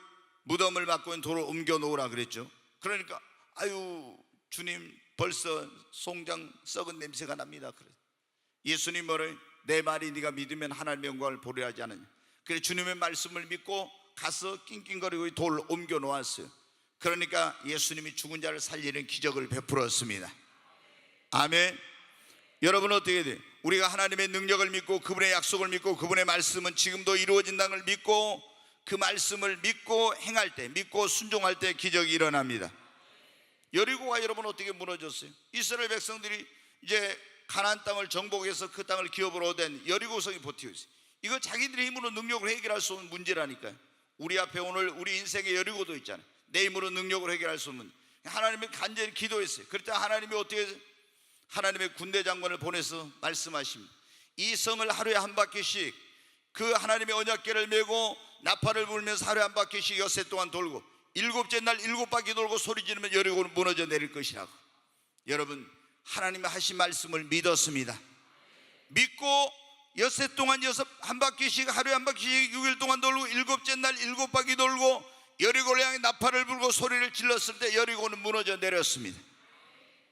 무덤을 막고 있는 돌을 옮겨 놓으라 그랬죠. 그러니까 아유 주님, 벌써 송장 썩은 냄새가 납니다. 그래. 예수님 뭐를, 내 말이 네가 믿으면 하나님의 영광을 보려 하지 않느냐. 그래 주님의 말씀을 믿고 가서 낑낑거리고 이 돌을 옮겨 놓았어요. 그러니까 예수님이 죽은 자를 살리는 기적을 베풀었습니다. 아멘. 여러분 어떻게 돼요? 우리가 하나님의 능력을 믿고 그분의 약속을 믿고 그분의 말씀은 지금도 이루어진다는 걸 믿고 그 말씀을 믿고 행할 때, 믿고 순종할 때 기적이 일어납니다. 여리고가 여러분 어떻게 무너졌어요? 이스라엘 백성들이 이제 가나안 땅을 정복해서 그 땅을 기업으로 얻은 여리고성이 버티고 있어요. 이거 자기들의 힘으로 능력으로 해결할 수 없는 문제라니까요. 우리 앞에 오늘 우리 인생의 여리고도 있잖아요. 내 힘으로 능력으로 해결할 수 없는, 하나님이 간절히 기도했어요. 그럴 때 하나님이 어떻게 해서 하나님의 군대 장관을 보내서 말씀하십니다. 이 성을 하루에 한 바퀴씩 그 하나님의 언약궤를 메고 나팔을 불면서 하루에 한 바퀴씩 엿새 동안 돌고 일곱째 날 7바퀴 돌고 소리 지르면 여리고는 무너져 내릴 것이라고. 여러분, 하나님의 하신 말씀을 믿었습니다. 믿고 엿새 동안 한 바퀴씩 하루에 한 바퀴씩 6일 동안 돌고 일곱째 날 7바퀴 돌고 여리고를 향해 나팔을 불고 소리를 질렀을 때 여리고는 무너져 내렸습니다.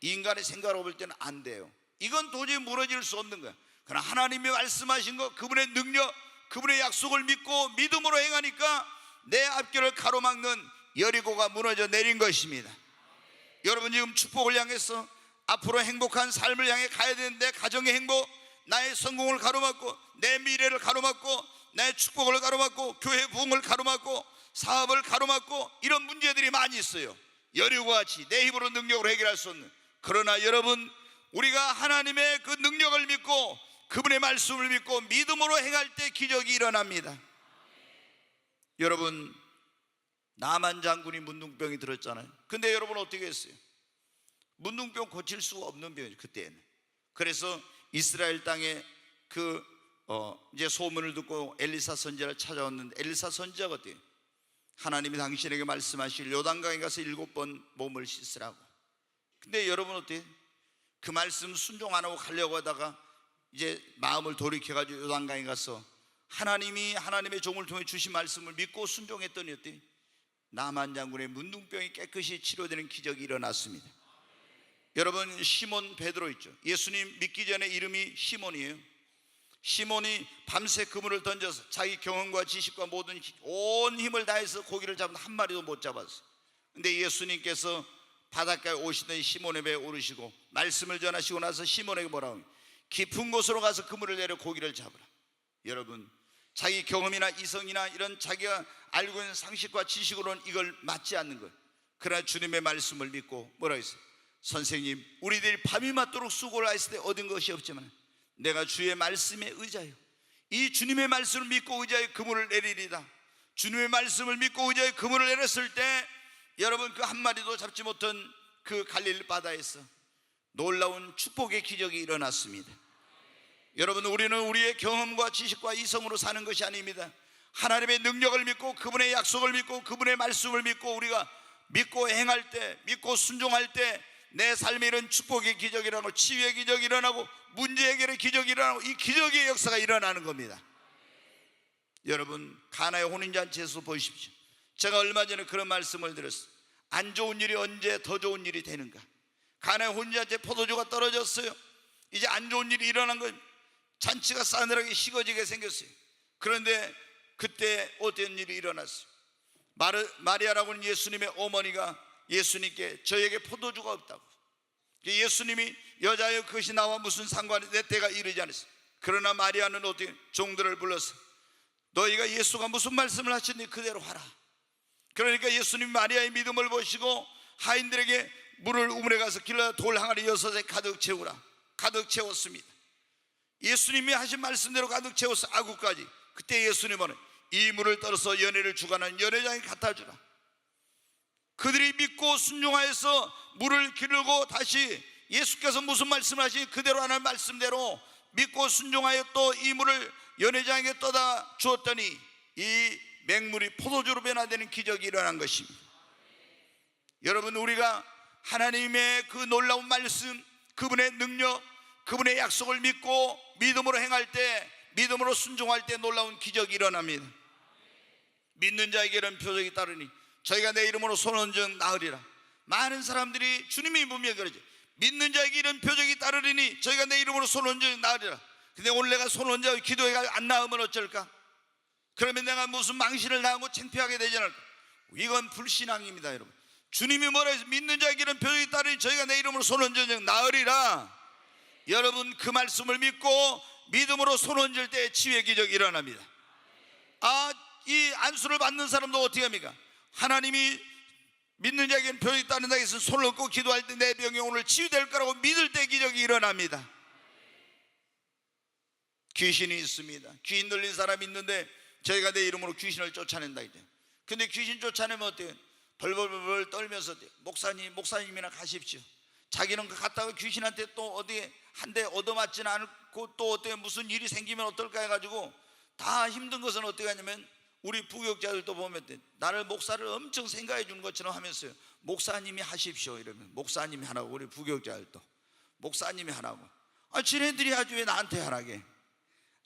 인간의 생각으로 볼 때는 안 돼요. 이건 도저히 무너질 수 없는 거야. 그러나 하나님이 말씀하신 거, 그분의 능력, 그분의 약속을 믿고 믿음으로 행하니까 내 앞길을 가로막는 여리고가 무너져 내린 것입니다. 여러분, 지금 축복을 향해서 앞으로 행복한 삶을 향해 가야 되는데 가정의 행복, 나의 성공을 가로막고 내 미래를 가로막고 내 축복을 가로막고 교회 부흥을 가로막고 사업을 가로막고 이런 문제들이 많이 있어요. 여리고와 같이 내 힘으로 능력으로 해결할 수 없는. 그러나 여러분, 우리가 하나님의 그 능력을 믿고 그분의 말씀을 믿고 믿음으로 행할 때 기적이 일어납니다. 여러분, 나만 장군이 문둥병이 들었잖아요. 근데 여러분 어떻게 했어요? 문둥병 고칠 수가 없는 병이죠, 그때는. 그래서 이스라엘 땅에 이제 소문을 듣고 엘리사 선지자를 찾아왔는데 엘리사 선지자가 어때요? 하나님이 당신에게 말씀하실 요단강에 가서 7번 몸을 씻으라고. 근데 여러분 어때요? 그 말씀 순종 안 하고 가려고 하다가 이제 마음을 돌이켜가지고 요단강에 가서 하나님이 하나님의 종을 통해 주신 말씀을 믿고 순종했더니 어때요? 나만 장군의 문둥병이 깨끗이 치료되는 기적이 일어났습니다. 여러분, 시몬 베드로 있죠. 예수님 믿기 전에 이름이 시몬이에요. 시몬이 밤새 그물을 던져서 자기 경험과 지식과 모든 온 힘을 다해서 고기를 잡는데 한 마리도 못 잡았어요. 근데 예수님께서 바닷가에 오시더니 시몬의 배에 오르시고 말씀을 전하시고 나서 시몬에게 뭐라고 합니까? 깊은 곳으로 가서 그물을 내려 고기를 잡으라. 여러분, 자기 경험이나 이성이나 이런 자기가 알고 있는 상식과 지식으로는 이걸 맞지 않는 거예요. 그러나 주님의 말씀을 믿고 뭐라고 했어요? 선생님, 우리들이 밤이 맞도록 수고를 했을 때 얻은 것이 없지만 내가 주의 말씀에 의지하여 이 주님의 말씀을 믿고 의지하여 그물을 내리리다. 주님의 말씀을 믿고 의지하여 그물을 내렸을 때 여러분, 그 한 마리도 잡지 못한 그 갈릴리 바다에서 놀라운 축복의 기적이 일어났습니다. 여러분, 우리는 우리의 경험과 지식과 이성으로 사는 것이 아닙니다. 하나님의 능력을 믿고 그분의 약속을 믿고 그분의 말씀을 믿고 우리가 믿고 행할 때, 믿고 순종할 때 내 삶에 이런 축복의 기적이 일어나고 치유의 기적이 일어나고 문제 해결의 기적이 일어나고 이 기적의 역사가 일어나는 겁니다. 여러분, 가나의 혼인잔치에서 보십시오. 제가 얼마 전에 그런 말씀을 드렸어요. 안 좋은 일이 언제 더 좋은 일이 되는가? 가나의 혼인잔치에 포도주가 떨어졌어요. 이제 안 좋은 일이 일어난 거예요. 잔치가 싸늘하게 식어지게 생겼어요. 그런데 그때 어떤 일이 일어났어요? 마리아라고 하는 예수님의 어머니가 예수님께 저에게 포도주가 없다고. 예수님이 여자여 그것이 나와 무슨 상관이, 내 때가 이르지 않았어. 그러나 마리아는 어떻게 종들을 불러서 너희가 예수가 무슨 말씀을 하셨니 그대로 하라. 그러니까 예수님이 마리아의 믿음을 보시고 하인들에게 물을 우물에 가서 길러 돌 항아리 6에 가득 채우라. 가득 채웠습니다. 예수님이 하신 말씀대로 가득 채워서 아구까지. 그때 예수님은 이 물을 떨어서 연회를 주관하는 연회장에 갖다 주라. 그들이 믿고 순종하여서 물을 기르고 다시 예수께서 무슨 말씀을 하시니 그대로 하는 말씀대로 믿고 순종하여 또 이 물을 연회장에게 떠다 주었더니 이 맹물이 포도주로 변화되는 기적이 일어난 것입니다. 여러분, 우리가 하나님의 그 놀라운 말씀, 그분의 능력, 그분의 약속을 믿고 믿음으로 행할 때, 믿음으로 순종할 때 놀라운 기적이 일어납니다. 믿는 자에게 이런 표적이 따르니 저희가 내 이름으로 손언증 나으리라. 많은 사람들이 주님이 분명히 그러죠. 믿는 자에게 이런 표적이 따르리니 저희가 내 이름으로 손언증 나으리라. 근데 오늘 내가 손언증 기도해가 안 나으면 어쩔까? 그러면 내가 무슨 망신을 당하고 창피하게 되지 않을까? 이건 불신앙입니다. 여러분, 주님이 뭐라 해서 믿는 자에게 이런 표적이 따르니 저희가 내 이름으로 손언증 나으리라. 여러분, 그 말씀을 믿고 믿음으로 손언질 때 치유의 기적이 일어납니다. 이 안수를 받는 사람도 어떻게 합니까? 하나님이 믿는 자에게는 병이 따른다 해서 손을 얹고 기도할 때 내 병이 오늘 치유될 거라고 믿을 때 기적이 일어납니다. 귀신이 있습니다. 귀신 들린 사람이 있는데 저희가 내 이름으로 귀신을 쫓아낸다 이제. 근데 귀신 쫓아내면 어때요? 벌벌벌 떨면서 목사님이나 가십시오. 자기는 갔다가 귀신한테 또 어디에 한 대 얻어맞지는 않고 또 어떻게 무슨 일이 생기면 어떨까 해가지고 다 힘든 것은 어떻게 하냐면 우리 부교육자들도 보면 나를 목사를 엄청 생각해 주는 것처럼 하면서요, 목사님이 하십시오 이러면 목사님이 하라고. 우리 부교육자들도 목사님이 하라고. 지네들이 하지 왜 나한테 하라게.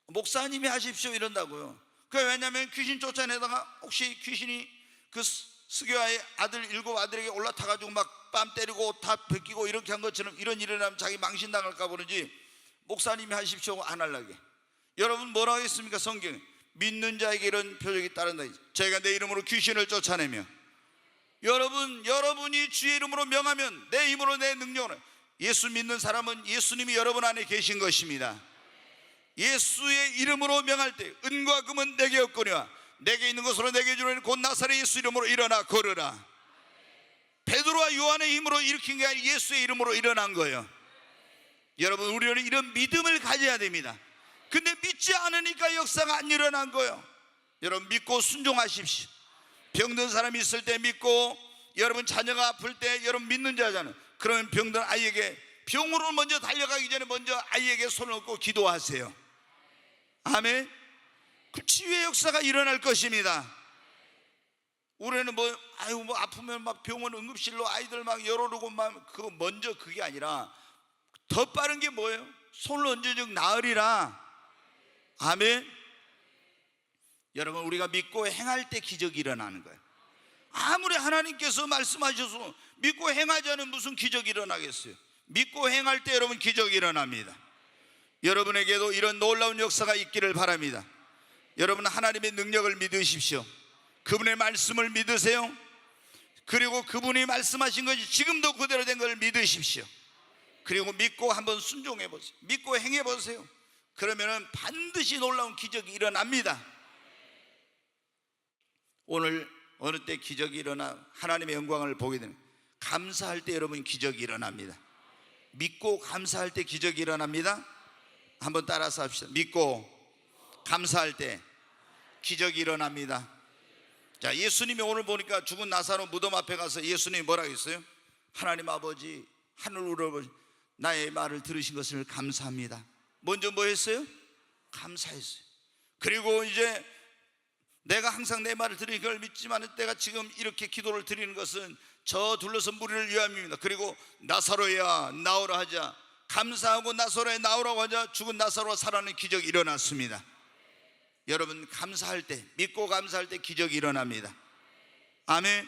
목사님이 하십시오 이런다고요. 왜냐하면 귀신 쫓아내다가 혹시 귀신이 그 스교아의 아들 7 아들에게 올라타가지고 막 뺨 때리고 옷 다 벗기고 이렇게 한 것처럼 이런 일을 하면 자기 망신당할까 그러지 목사님이 하십시오 안 하려게. 여러분 뭐라고 했습니까? 성경에 믿는 자에게 이런 표적이 따른다. 저희가 내 이름으로 귀신을 쫓아내며 여러분이 주의 이름으로 명하면 내 힘으로 내 능력으로. 예수 믿는 사람은 예수님이 여러분 안에 계신 것입니다. 예수의 이름으로 명할 때 은과 금은 내게 없거니와 내게 있는 것으로 내게 주노니 곧 나사렛 예수 이름으로 일어나 걸으라. 베드로와 요한의 힘으로 일으킨 게 아니라 예수의 이름으로 일어난 거예요. 여러분 우리는 이런 믿음을 가져야 됩니다. 근데 믿지 않으니까 역사가 안 일어난 거예요. 여러분 믿고 순종하십시오. 병든 사람이 있을 때 믿고, 여러분 자녀가 아플 때 여러분 믿는 자잖아요. 그러면 병든 아이에게 병으로 먼저 달려가기 전에 먼저 아이에게 손을 얹고 기도하세요. 아멘. 그 치유의 역사가 일어날 것입니다. 우리는 뭐 아프면 막 병원 응급실로 아이들 막 열어놓고 막 그거 먼저 그게 아니라 더 빠른 게 뭐예요? 손을 얹어즉 나으리라. 아멘. 여러분 우리가 믿고 행할 때 기적이 일어나는 거예요. 아무리 하나님께서 말씀하셔서 믿고 행하지 않으면 무슨 기적이 일어나겠어요? 믿고 행할 때 여러분 기적이 일어납니다. 여러분에게도 이런 놀라운 역사가 있기를 바랍니다. 여러분 하나님의 능력을 믿으십시오. 그분의 말씀을 믿으세요. 그리고 그분이 말씀하신 것이 지금도 그대로 된 걸 믿으십시오. 그리고 믿고 한번 순종해 보세요. 믿고 행해 보세요. 그러면 반드시 놀라운 기적이 일어납니다. 오늘 어느 때 기적이 일어나 하나님의 영광을 보게 되는, 감사할 때 여러분 기적이 일어납니다. 믿고 감사할 때 기적이 일어납니다. 한번 따라서 합시다. 믿고 감사할 때 기적이 일어납니다. 자, 예수님이 오늘 보니까 죽은 나사로 무덤 앞에 가서 예수님이 뭐라고 했어요? 하나님 아버지, 하늘 우러버지 나의 말을 들으신 것을 감사합니다. 먼저 뭐 했어요? 감사했어요. 그리고 이제 내가 항상 내 말을 들으니 그걸 믿지만 내가 지금 이렇게 기도를 드리는 것은 저 둘러선 무리를 위함입니다. 그리고 나사로야 나오라 하자, 감사하고 나사로야 나오라고 하자 죽은 나사로가 살아나는 기적이 일어났습니다. 여러분 감사할 때, 믿고 감사할 때 기적이 일어납니다. 아멘.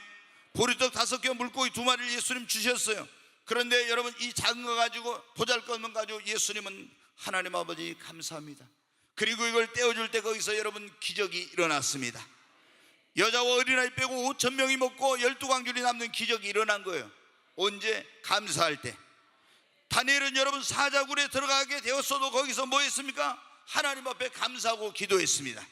보리떡 5개 물고기 2마리를 예수님 주셨어요. 그런데 여러분 이 작은 거 가지고, 보잘것만 가지고 예수님은 하나님 아버지 감사합니다. 그리고 이걸 떼어줄 때 거기서 여러분 기적이 일어났습니다. 여자와 어린아이 빼고 5,000명이 먹고 12광줄이 남는 기적이 일어난 거예요. 언제? 감사할 때. 다니엘은 여러분 사자굴에 들어가게 되었어도 거기서 뭐 했습니까? 하나님 앞에 감사하고 기도했습니다.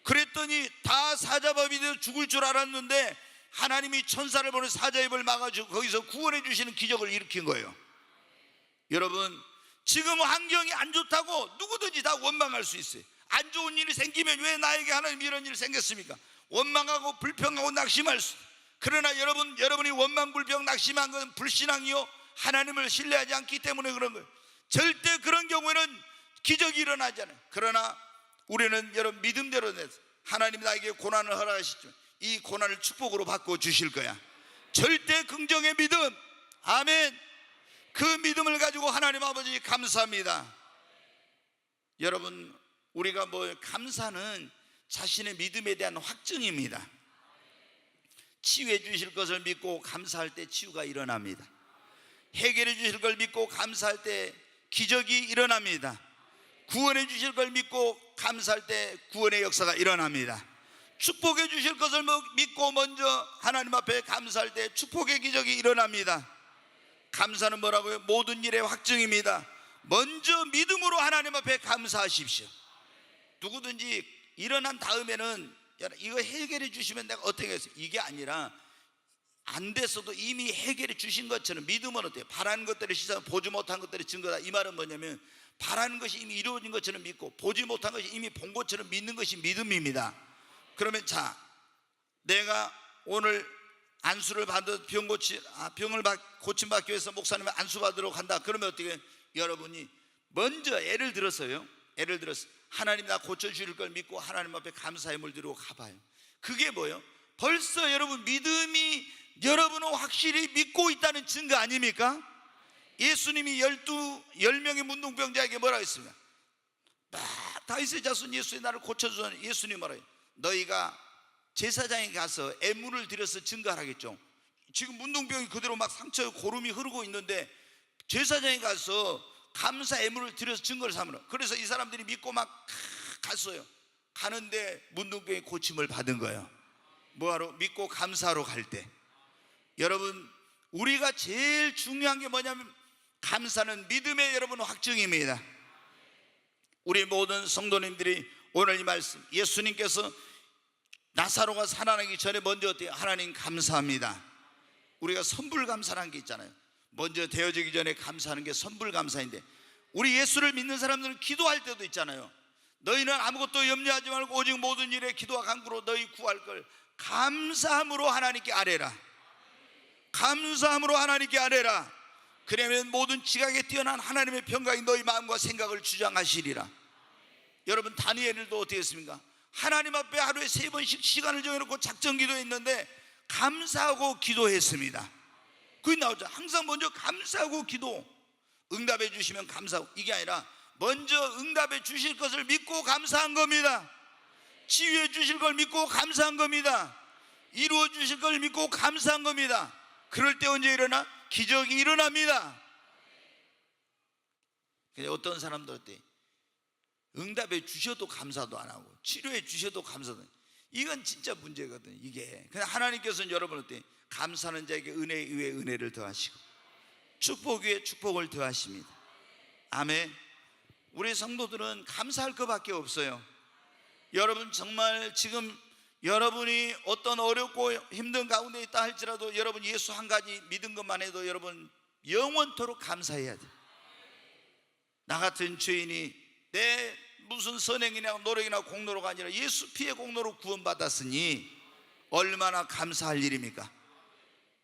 그랬더니 다 사자밥이 되어 죽을 줄 알았는데 하나님이 천사를 보내 사자의 입을 막아주고 거기서 구원해 주시는 기적을 일으킨 거예요. 여러분 지금 환경이 안 좋다고 누구든지 다 원망할 수 있어요. 안 좋은 일이 생기면 왜 나에게 하나님 이런 일이 생겼습니까? 원망하고 불평하고 낙심할 수. 그러나 여러분이 원망 불평 낙심한 건 불신앙이요, 하나님을 신뢰하지 않기 때문에 그런 거예요. 절대 그런 경우에는 기적이 일어나잖아요. 그러나 우리는 여러분 믿음대로 내서 하나님 나에게 고난을 허락하시지만 이 고난을 축복으로 바꿔 주실 거야. 절대 긍정의 믿음. 아멘. 그 믿음을 가지고 하나님 아버지 감사합니다. 여러분 우리가 감사는 자신의 믿음에 대한 확증입니다. 치유해 주실 것을 믿고 감사할 때 치유가 일어납니다. 해결해 주실 걸 믿고 감사할 때 기적이 일어납니다. 구원해 주실 걸 믿고 감사할 때 구원의 역사가 일어납니다. 축복해 주실 것을 믿고 먼저 하나님 앞에 감사할 때 축복의 기적이 일어납니다. 감사는 뭐라고요? 모든 일의 확증입니다. 먼저 믿음으로 하나님 앞에 감사하십시오. 누구든지 일어난 다음에는 이거 해결해 주시면 내가 어떻게 했어요? 이게 아니라 안 됐어도 이미 해결해 주신 것처럼 믿음은 어때요? 바라는 것들을 시사하고 보지 못한 것들의 증거다. 이 말은 뭐냐면 바라는 것이 이미 이루어진 것처럼 믿고 보지 못한 것이 이미 본 것처럼 믿는 것이 믿음입니다. 그러면 자, 내가 오늘 안수를 받아 병을 고침받기 위해서 목사님 안수 받으러 간다. 그러면 어떻게? 여러분이 먼저 예를 들어서 하나님 나 고쳐주실 걸 믿고 하나님 앞에 감사의 물 들고 가봐요. 그게 뭐예요? 벌써 여러분 믿음이 여러분은 확실히 믿고 있다는 증거 아닙니까? 예수님이 10명의 문둥병자에게 뭐라고 했습니까? 막 다윗의 자손 예수의 나를 고쳐주는 예수님 뭐라고 해요? 너희가 제사장에 가서 애물을 드려서 증거하라겠죠. 지금 문둥병이 그대로 막 상처에 고름이 흐르고 있는데 제사장에 가서 감사 애물을 드려서 증거를 삼으라. 그래서 이 사람들이 믿고 막 갔어요. 가는데 문둥병이 고침을 받은 거예요. 뭐하러? 믿고 감사하러 갈 때. 여러분 우리가 제일 중요한 게 뭐냐면 감사는 믿음의 여러분 확증입니다. 우리 모든 성도님들이 오늘 이 말씀, 예수님께서 나사로가 살아나기 전에 먼저 어때요? 하나님 감사합니다. 우리가 선불 감사라는 게 있잖아요. 먼저 되어지기 전에 감사하는 게 선불 감사인데, 우리 예수를 믿는 사람들은 기도할 때도 있잖아요. 너희는 아무것도 염려하지 말고 오직 모든 일에 기도와 간구로 너희 구할 걸 감사함으로 하나님께 아뢰라. 감사함으로 하나님께 아뢰라. 그러면 모든 지각에 뛰어난 하나님의 평강이 너희 마음과 생각을 주장하시리라. 여러분 다니엘도 어떻게 했습니까? 하나님 앞에 하루에 3번씩 시간을 정해놓고 작전 기도했는데 감사하고 기도했습니다. 그게 나오죠. 항상 먼저 감사하고 기도. 응답해 주시면 감사하고, 이게 아니라 먼저 응답해 주실 것을 믿고 감사한 겁니다. 치유해 주실 걸 믿고 감사한 겁니다. 이루어 주실 걸 믿고 감사한 겁니다. 그럴 때 언제 일어나? 기적이 일어납니다. 근데 어떤 사람들 어때? 응답해 주셔도 감사도 안 하고 치료해 주셔도 감사도 안 하고. 이건 진짜 문제거든요. 이게 그냥 하나님께서는 여러분 어때? 감사하는 자에게 은혜 위에 은혜를 더하시고 축복 위에 축복을 더하십니다. 아멘. 우리 성도들은 감사할 것밖에 없어요. 여러분 정말 지금 여러분이 어떤 어렵고 힘든 가운데 있다 할지라도 여러분 예수 한 가지 믿은 것만 해도 여러분 영원토록 감사해야 돼요. 나 같은 죄인이 내 무슨 선행이나 노력이나 공로가 아니라 예수 피의 공로로 구원받았으니 얼마나 감사할 일입니까?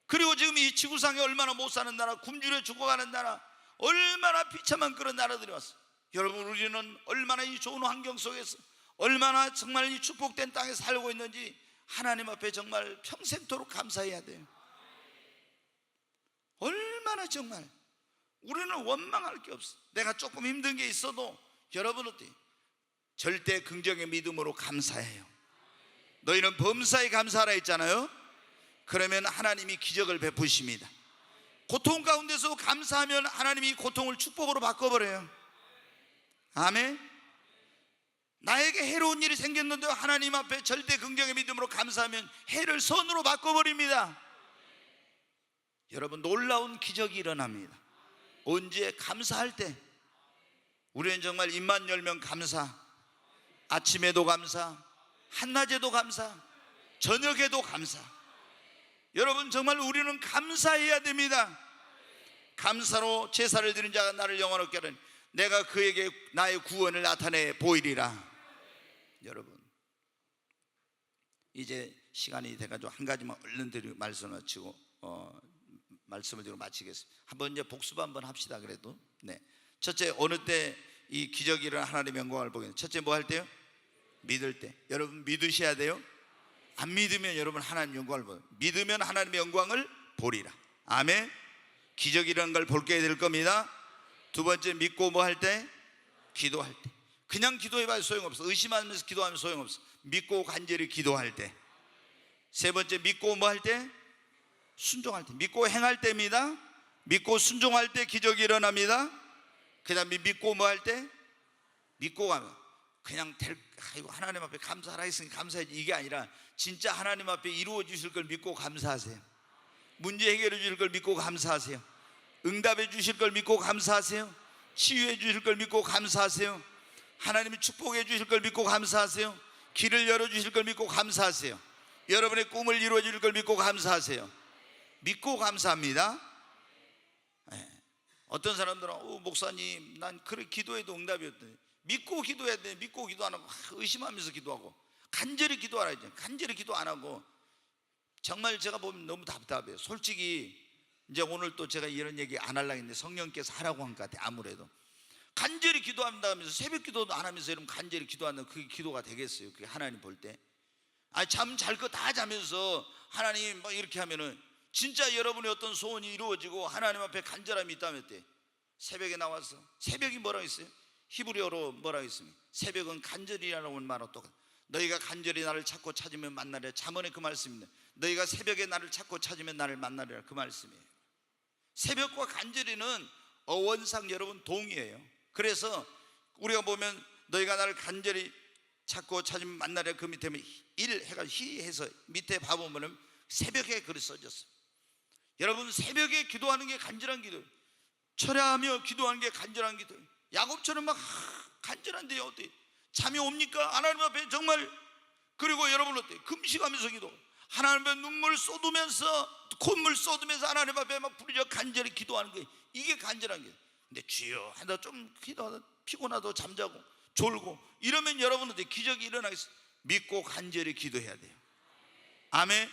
그리고 지금 이 지구상에 얼마나 못 사는 나라, 굶주려 죽어가는 나라, 얼마나 비참한 그런 나라들이 왔어요. 여러분 우리는 얼마나 이 좋은 환경 속에서 얼마나 정말 이 축복된 땅에 살고 있는지 하나님 앞에 정말 평생토록 감사해야 돼요. 얼마나 정말 우리는 원망할 게 없어. 내가 조금 힘든 게 있어도 여러분 어때요? 절대 긍정의 믿음으로 감사해요. 너희는 범사에 감사하라 했잖아요. 그러면 하나님이 기적을 베푸십니다. 고통 가운데서 감사하면 하나님이 고통을 축복으로 바꿔버려요. 아멘. 나에게 해로운 일이 생겼는데 하나님 앞에 절대 긍정의 믿음으로 감사하면 해를 선으로 바꿔버립니다. 여러분 놀라운 기적이 일어납니다. 언제? 감사할 때. 우리는 정말 입만 열면 감사, 아침에도 감사, 한낮에도 감사, 저녁에도 감사. 여러분 정말 우리는 감사해야 됩니다. 감사로 제사를 드리는 자가 나를 영원롭게 하리니 내가 그에게 나의 구원을 나타내 보이리라. 여러분 이제 시간이 돼가지고 한 가지만 얼른 드리고 말씀을 드리고 마치겠습니다. 한번 이제 복습 한번 합시다. 그래도 네. 첫째, 어느 때 이 기적이 일어나 하나님의 영광을 보게 돼요? 첫째 뭐 할 때요? 믿을 때. 여러분 믿으셔야 돼요. 안 믿으면 여러분 하나님 영광을 보요. 믿으면 하나님의 영광을 보리라. 아멘. 기적이 일어난 걸 볼게 될 겁니다. 두 번째, 믿고 뭐 할 때? 기도할 때. 그냥 기도해봐야 소용없어. 의심하면서 기도하면 소용없어. 믿고 간절히 기도할 때. 세 번째, 믿고 뭐 할 때? 순종할 때. 믿고 행할 때입니다. 믿고 순종할 때 기적이 일어납니다. 그 다음에 믿고 뭐 할 때? 믿고 가면 그냥 아이고 하나님 앞에 감사하라 했으니 감사하지, 이게 아니라 진짜 하나님 앞에 이루어 주실 걸 믿고 감사하세요. 문제 해결해 주실 걸 믿고 감사하세요. 응답해 주실 걸 믿고 감사하세요. 치유해 주실 걸 믿고 감사하세요. 하나님이 축복해 주실 걸 믿고 감사하세요. 길을 열어 주실 걸 믿고 감사하세요. 여러분의 꿈을 이루어 주실 걸 믿고 감사하세요. 믿고 감사합니다. 네. 어떤 사람들은 목사님 난 그래 기도해도 응답이 없더니 믿고 기도해야 돼. 믿고 기도 안 하고 의심하면서 기도하고 간절히 기도하라 이제 간절히 기도 안 하고 정말 제가 보면 너무 답답해요. 솔직히 이제 오늘 또 제가 이런 얘기 안 하려고 했는데 성령께서 하라고 한 것 같아요. 아무래도 간절히 기도한다 하면서 새벽 기도도 안 하면서 여러분 간절히 기도하는 그게 기도가 되겠어요? 그게 하나님 볼 때 잠 잘 거 다 자면서 하나님 막 이렇게 하면은 진짜 여러분의 어떤 소원이 이루어지고 하나님 앞에 간절함이 있다면 어때? 새벽에 나와서 새벽이 뭐라고 했어요? 히브리어로 뭐라고 했습니까? 새벽은 간절이라는 말하고 똑같아. 너희가 간절히 나를 찾고 찾으면 만나리라. 잠언의 그 말씀입니다. 너희가 새벽에 나를 찾고 찾으면 나를 만나리라. 그 말씀이에요. 새벽과 간절히는 어원상 여러분 동의해요. 그래서 우리가 보면 너희가 나를 간절히 찾고 찾으면 만나리라. 그 밑에 일 해가 히 해서 밑에 봐보면 새벽에 글이 써졌어요. 여러분 새벽에 기도하는 게 간절한 기도예요. 철야하며 기도하는 게 간절한 기도예요. 야곱처럼 막 간절한데요 어때? 잠이 옵니까? 하나님 앞에 정말. 그리고 여러분 어때? 금식하면서 기도 하나님 앞에 눈물 쏟으면서 콧물 쏟으면서 하나님 앞에 막 부르짖어 간절히 기도하는 게 이게 간절한 게. 근데 주여 하다 좀 기도하다 피곤하다 잠자고 졸고 이러면 여러분 어때? 기적이 일어나겠어요. 믿고 간절히 기도해야 돼요. 아멘.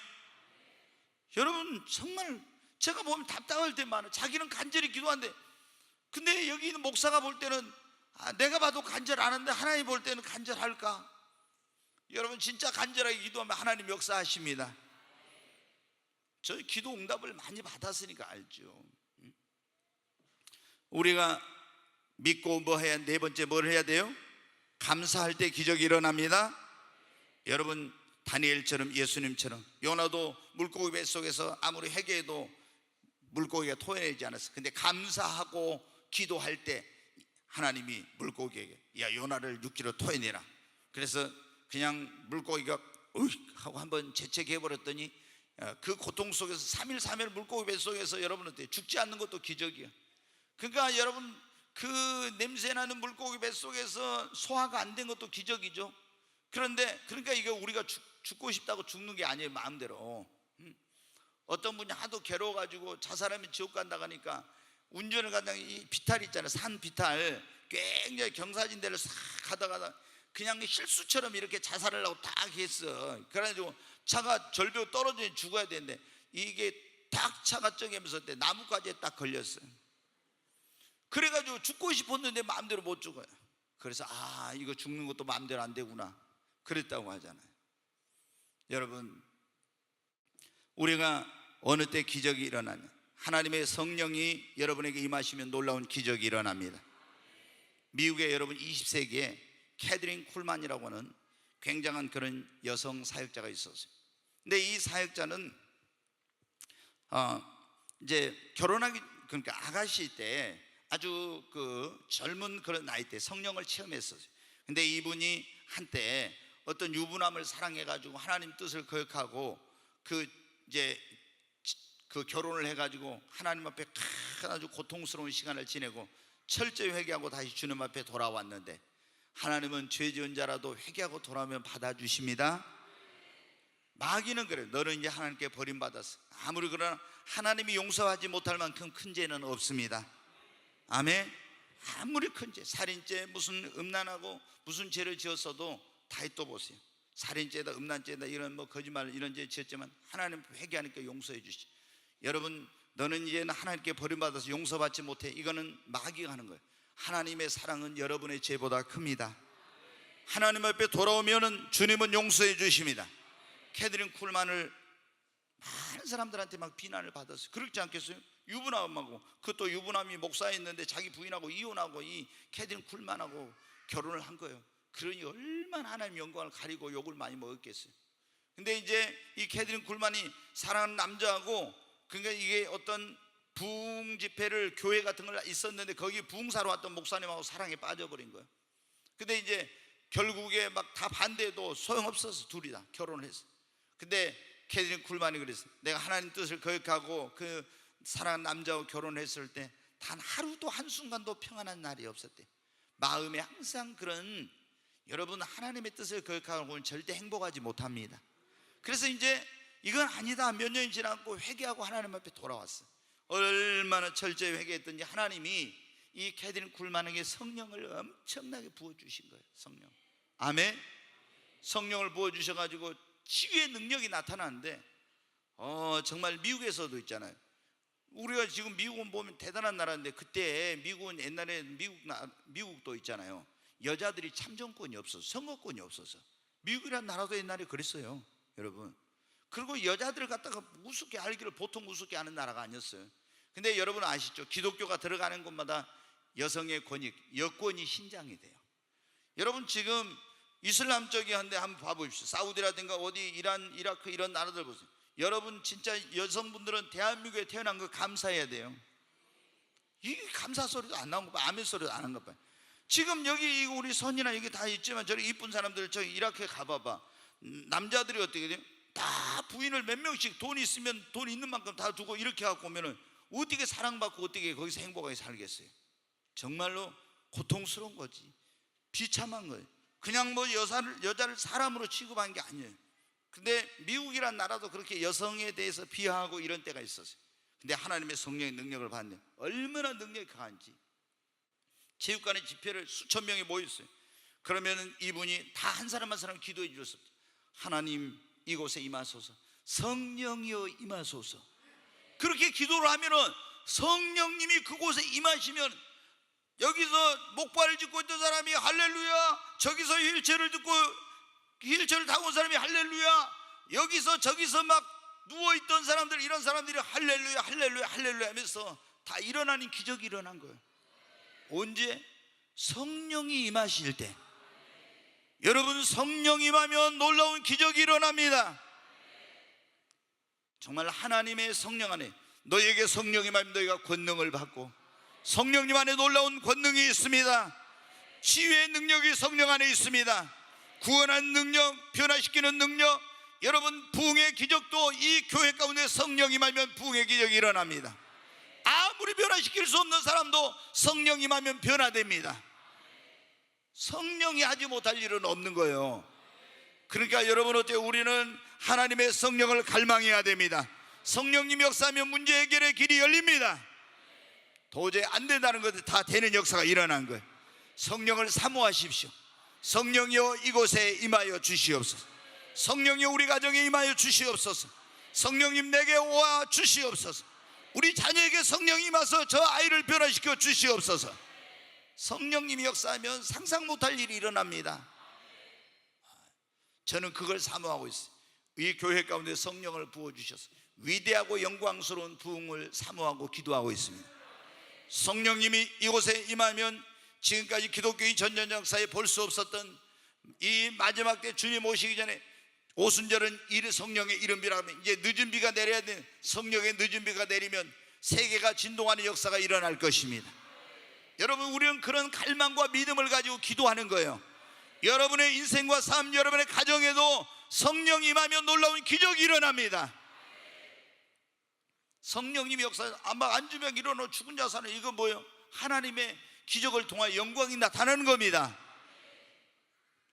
여러분 정말 제가 보면 답답할 때 많아요. 자기는 간절히 기도한대. 근데 여기 있는 목사가 볼 때는 내가 봐도 간절 안 하는데 하나님 볼 때는 간절할까? 여러분 진짜 간절하게 기도하면 하나님 역사하십니다. 저희 기도 응답을 많이 받았으니까 알죠. 우리가 믿고 뭐 해야 네 번째 뭘 해야 돼요? 감사할 때 기적이 일어납니다. 여러분 다니엘처럼 예수님처럼 요나도 물고기 뱃속에서 아무리 회개해도 물고기가 토해내지 않았어. 근데 감사하고 기도할 때 하나님이 물고기에게 야 요나를 육지로 토해내라. 그래서 그냥 물고기가 하고 한번 재채기해버렸더니 그 고통 속에서 3일 3일 물고기 뱃속에서 여러분 어때요? 죽지 않는 것도 기적이야. 그러니까 여러분 그 냄새나는 물고기 뱃속에서 소화가 안 된 것도 기적이죠. 그런데 그러니까 이게 우리가 죽고 싶다고 죽는 게 아니에요. 마음대로. 어떤 분이 하도 괴로워가지고 자살하면 지옥 간다고 하니까 운전을 가다가 이 비탈 있잖아요. 산 비탈 굉장히 경사진대를 싹 가다가 그냥 실수처럼 이렇게 자살을 하고 딱 했어. 그래가지고 차가 절벽 떨어져 죽어야 되는데 이게 딱 차가 저기면서 나뭇가지에 딱 걸렸어요. 그래가지고 죽고 싶었는데 마음대로 못 죽어요. 그래서 이거 죽는 것도 마음대로 안 되구나 그랬다고 하잖아요. 여러분 우리가 어느 때 기적이 일어나냐? 하나님의 성령이 여러분에게 임하시면 놀라운 기적이 일어납니다. 미국에 여러분 20세기에 캐드린 쿨만이라고 하는 굉장한 그런 여성 사역자가 있었어요. 근데 이 사역자는 이제 결혼하기 그러니까 아가씨 때 아주 그 젊은 그런 나이 때 성령을 체험했었어요. 근데 이분이 한때 어떤 유부남을 사랑해가지고 하나님 뜻을 거역하고 이제 그 결혼을 해가지고 하나님 앞에 아주 고통스러운 시간을 지내고 철저히 회개하고 다시 주님 앞에 돌아왔는데 하나님은 죄 지은 자라도 회개하고 돌아오면 받아주십니다. 마귀는 그래. 너는 이제 하나님께 버림받았어. 아무리 그러나 하나님이 용서하지 못할 만큼 큰 죄는 없습니다. 아멘. 아무리 큰 죄, 살인죄, 무슨 음란하고 무슨 죄를 지었어도 다 또 보세요. 살인죄다, 음란죄다, 이런 뭐 거짓말 이런 죄 지었지만 하나님 회개하니까 용서해 주시죠. 여러분 너는 이제는 하나님께 버림받아서 용서받지 못해. 이거는 마귀가 하는 거예요. 하나님의 사랑은 여러분의 죄보다 큽니다. 하나님 앞에 돌아오면은 주님은 용서해 주십니다. 캐드린 쿨만을 많은 사람들한테 막 비난을 받았어요. 그렇지 않겠어요? 유부남하고 그것도 유부남이 목사였는데 자기 부인하고 이혼하고 이 캐드린 쿨만하고 결혼을 한 거예요. 그러니 얼마나 하나님 영광을 가리고 욕을 많이 먹었겠어요. 근데 이제 이 캐드린 쿨만이 사랑하는 남자하고 그러니까 이게 어떤 부흥 집회를 교회 같은 걸 있었는데 거기 부흥사로 왔던 목사님하고 사랑에 빠져버린 거예요. 근데 이제 결국에 막 다 반대해도 소용없어서 둘이 다 결혼을 했어요. 근데 캐드린 쿨만이 그랬어요. 내가 하나님 뜻을 거역하고 그 사랑하는 남자하고 결혼했을 때 단 하루도 한순간도 평안한 날이 없었대. 마음에 항상 그런 여러분 하나님의 뜻을 거역하고는 절대 행복하지 못합니다. 그래서 이제 이건 아니다. 몇 년이 지나고 회개하고 하나님 앞에 돌아왔어요. 얼마나 철저히 회개했던지 하나님이 이 캐드린 굴만에게 성령을 엄청나게 부어주신 거예요. 성령. 아멘. 성령을 부어주셔가지고 치유의 능력이 나타나는데 정말 미국에서도 있잖아요. 우리가 지금 미국은 보면 대단한 나라인데, 그때 미국은 옛날에 미국도 있잖아요. 여자들이 참정권이 없어서, 선거권이 없어서. 미국이란 나라도 옛날에 그랬어요, 여러분. 그리고 여자들을 갖다가 우습게 알기를 보통 우습게 하는 나라가 아니었어요. 근데 여러분 아시죠? 기독교가 들어가는 곳마다 여성의 권익, 여권이 신장이 돼요. 여러분 지금 이슬람 쪽이 한데 한번 봐보십시오. 사우디라든가 어디 이란, 이라크 이런 나라들 보세요. 여러분 진짜 여성분들은 대한민국에 태어난 거 감사해야 돼요. 이 감사 소리도 안 나온 거 봐. 아멘 소리도 안 한 거 봐. 지금 여기 우리 선이나 여기 다 있지만 저기 이쁜 사람들 저기 이라크에 가봐봐. 남자들이 어떻게 돼요? 다 부인을 몇 명씩 돈 있으면 돈 있는 만큼 다 두고 이렇게 갖고 오면은 어떻게 사랑받고 어떻게 거기서 행복하게 살겠어요? 정말로 고통스러운 거지. 비참한 거예요. 그냥 뭐 여자를 사람으로 취급한 게 아니에요. 근데 미국이란 나라도 그렇게 여성에 대해서 비하하고 이런 때가 있었어요. 근데 하나님의 성령의 능력을 받네. 얼마나 능력이 강한지. 체육관에 집회를 수천 명이 모였어요. 그러면 이분이 다 한 사람 한 사람 기도해 주셨어요. 하나님 이곳에 임하소서, 성령이여 임하소서. 그렇게 기도를 하면은 성령님이 그곳에 임하시면, 여기서 목발을 짚고 있던 사람이 할렐루야, 저기서 휠체어를 듣고 휠체어를 타고 온 사람이 할렐루야, 여기서 저기서 막 누워있던 사람들, 이런 사람들이 할렐루야 할렐루야 할렐루야 하면서 다 일어나는 기적이 일어난 거예요. 언제? 성령이 임하실 때. 여러분 성령이 임하면 놀라운 기적이 일어납니다. 정말 하나님의 성령 안에, 너에게 성령이 임하면 너희가 권능을 받고, 성령님 안에 놀라운 권능이 있습니다. 치유의 능력이 성령 안에 있습니다. 구원하는 능력, 변화시키는 능력. 여러분 부흥의 기적도 이 교회 가운데 성령이 임하면 부흥의 기적이 일어납니다. 아무리 변화시킬 수 없는 사람도 성령이 임하면 변화됩니다. 성령이 하지 못할 일은 없는 거예요. 그러니까 여러분 어때요? 우리는 하나님의 성령을 갈망해야 됩니다. 성령님이 역사하면 문제 해결의 길이 열립니다. 도저히 안 된다는 것들 다 되는 역사가 일어난 거예요. 성령을 사모하십시오. 성령이여 이곳에 임하여 주시옵소서. 성령이여 우리 가정에 임하여 주시옵소서. 성령님 내게 와 주시옵소서. 우리 자녀에게 성령이 임하서 저 아이를 변화시켜 주시옵소서. 성령님이 역사하면 상상 못할 일이 일어납니다. 저는 그걸 사모하고 있어요. 이 교회 가운데 성령을 부어주셔서 위대하고 영광스러운 부흥을 사모하고 기도하고 있습니다. 성령님이 이곳에 임하면 지금까지 기독교의 전전 역사에 볼 수 없었던 이 마지막 때 주님 오시기 전에 오순절은 성령의 이른비라 하면 이제 늦은 비가 내려야 돼. 성령의 늦은 비가 내리면 세계가 진동하는 역사가 일어날 것입니다. 여러분 우리는 그런 갈망과 믿음을 가지고 기도하는 거예요. 여러분의 인생과 삶, 여러분의 가정에도 성령이 임하면 놀라운 기적이 일어납니다. 성령님이 역사 아마 앉으면 일어나 죽은 자 사는, 이건 뭐예요? 하나님의 기적을 통하여 영광이 나타나는 겁니다.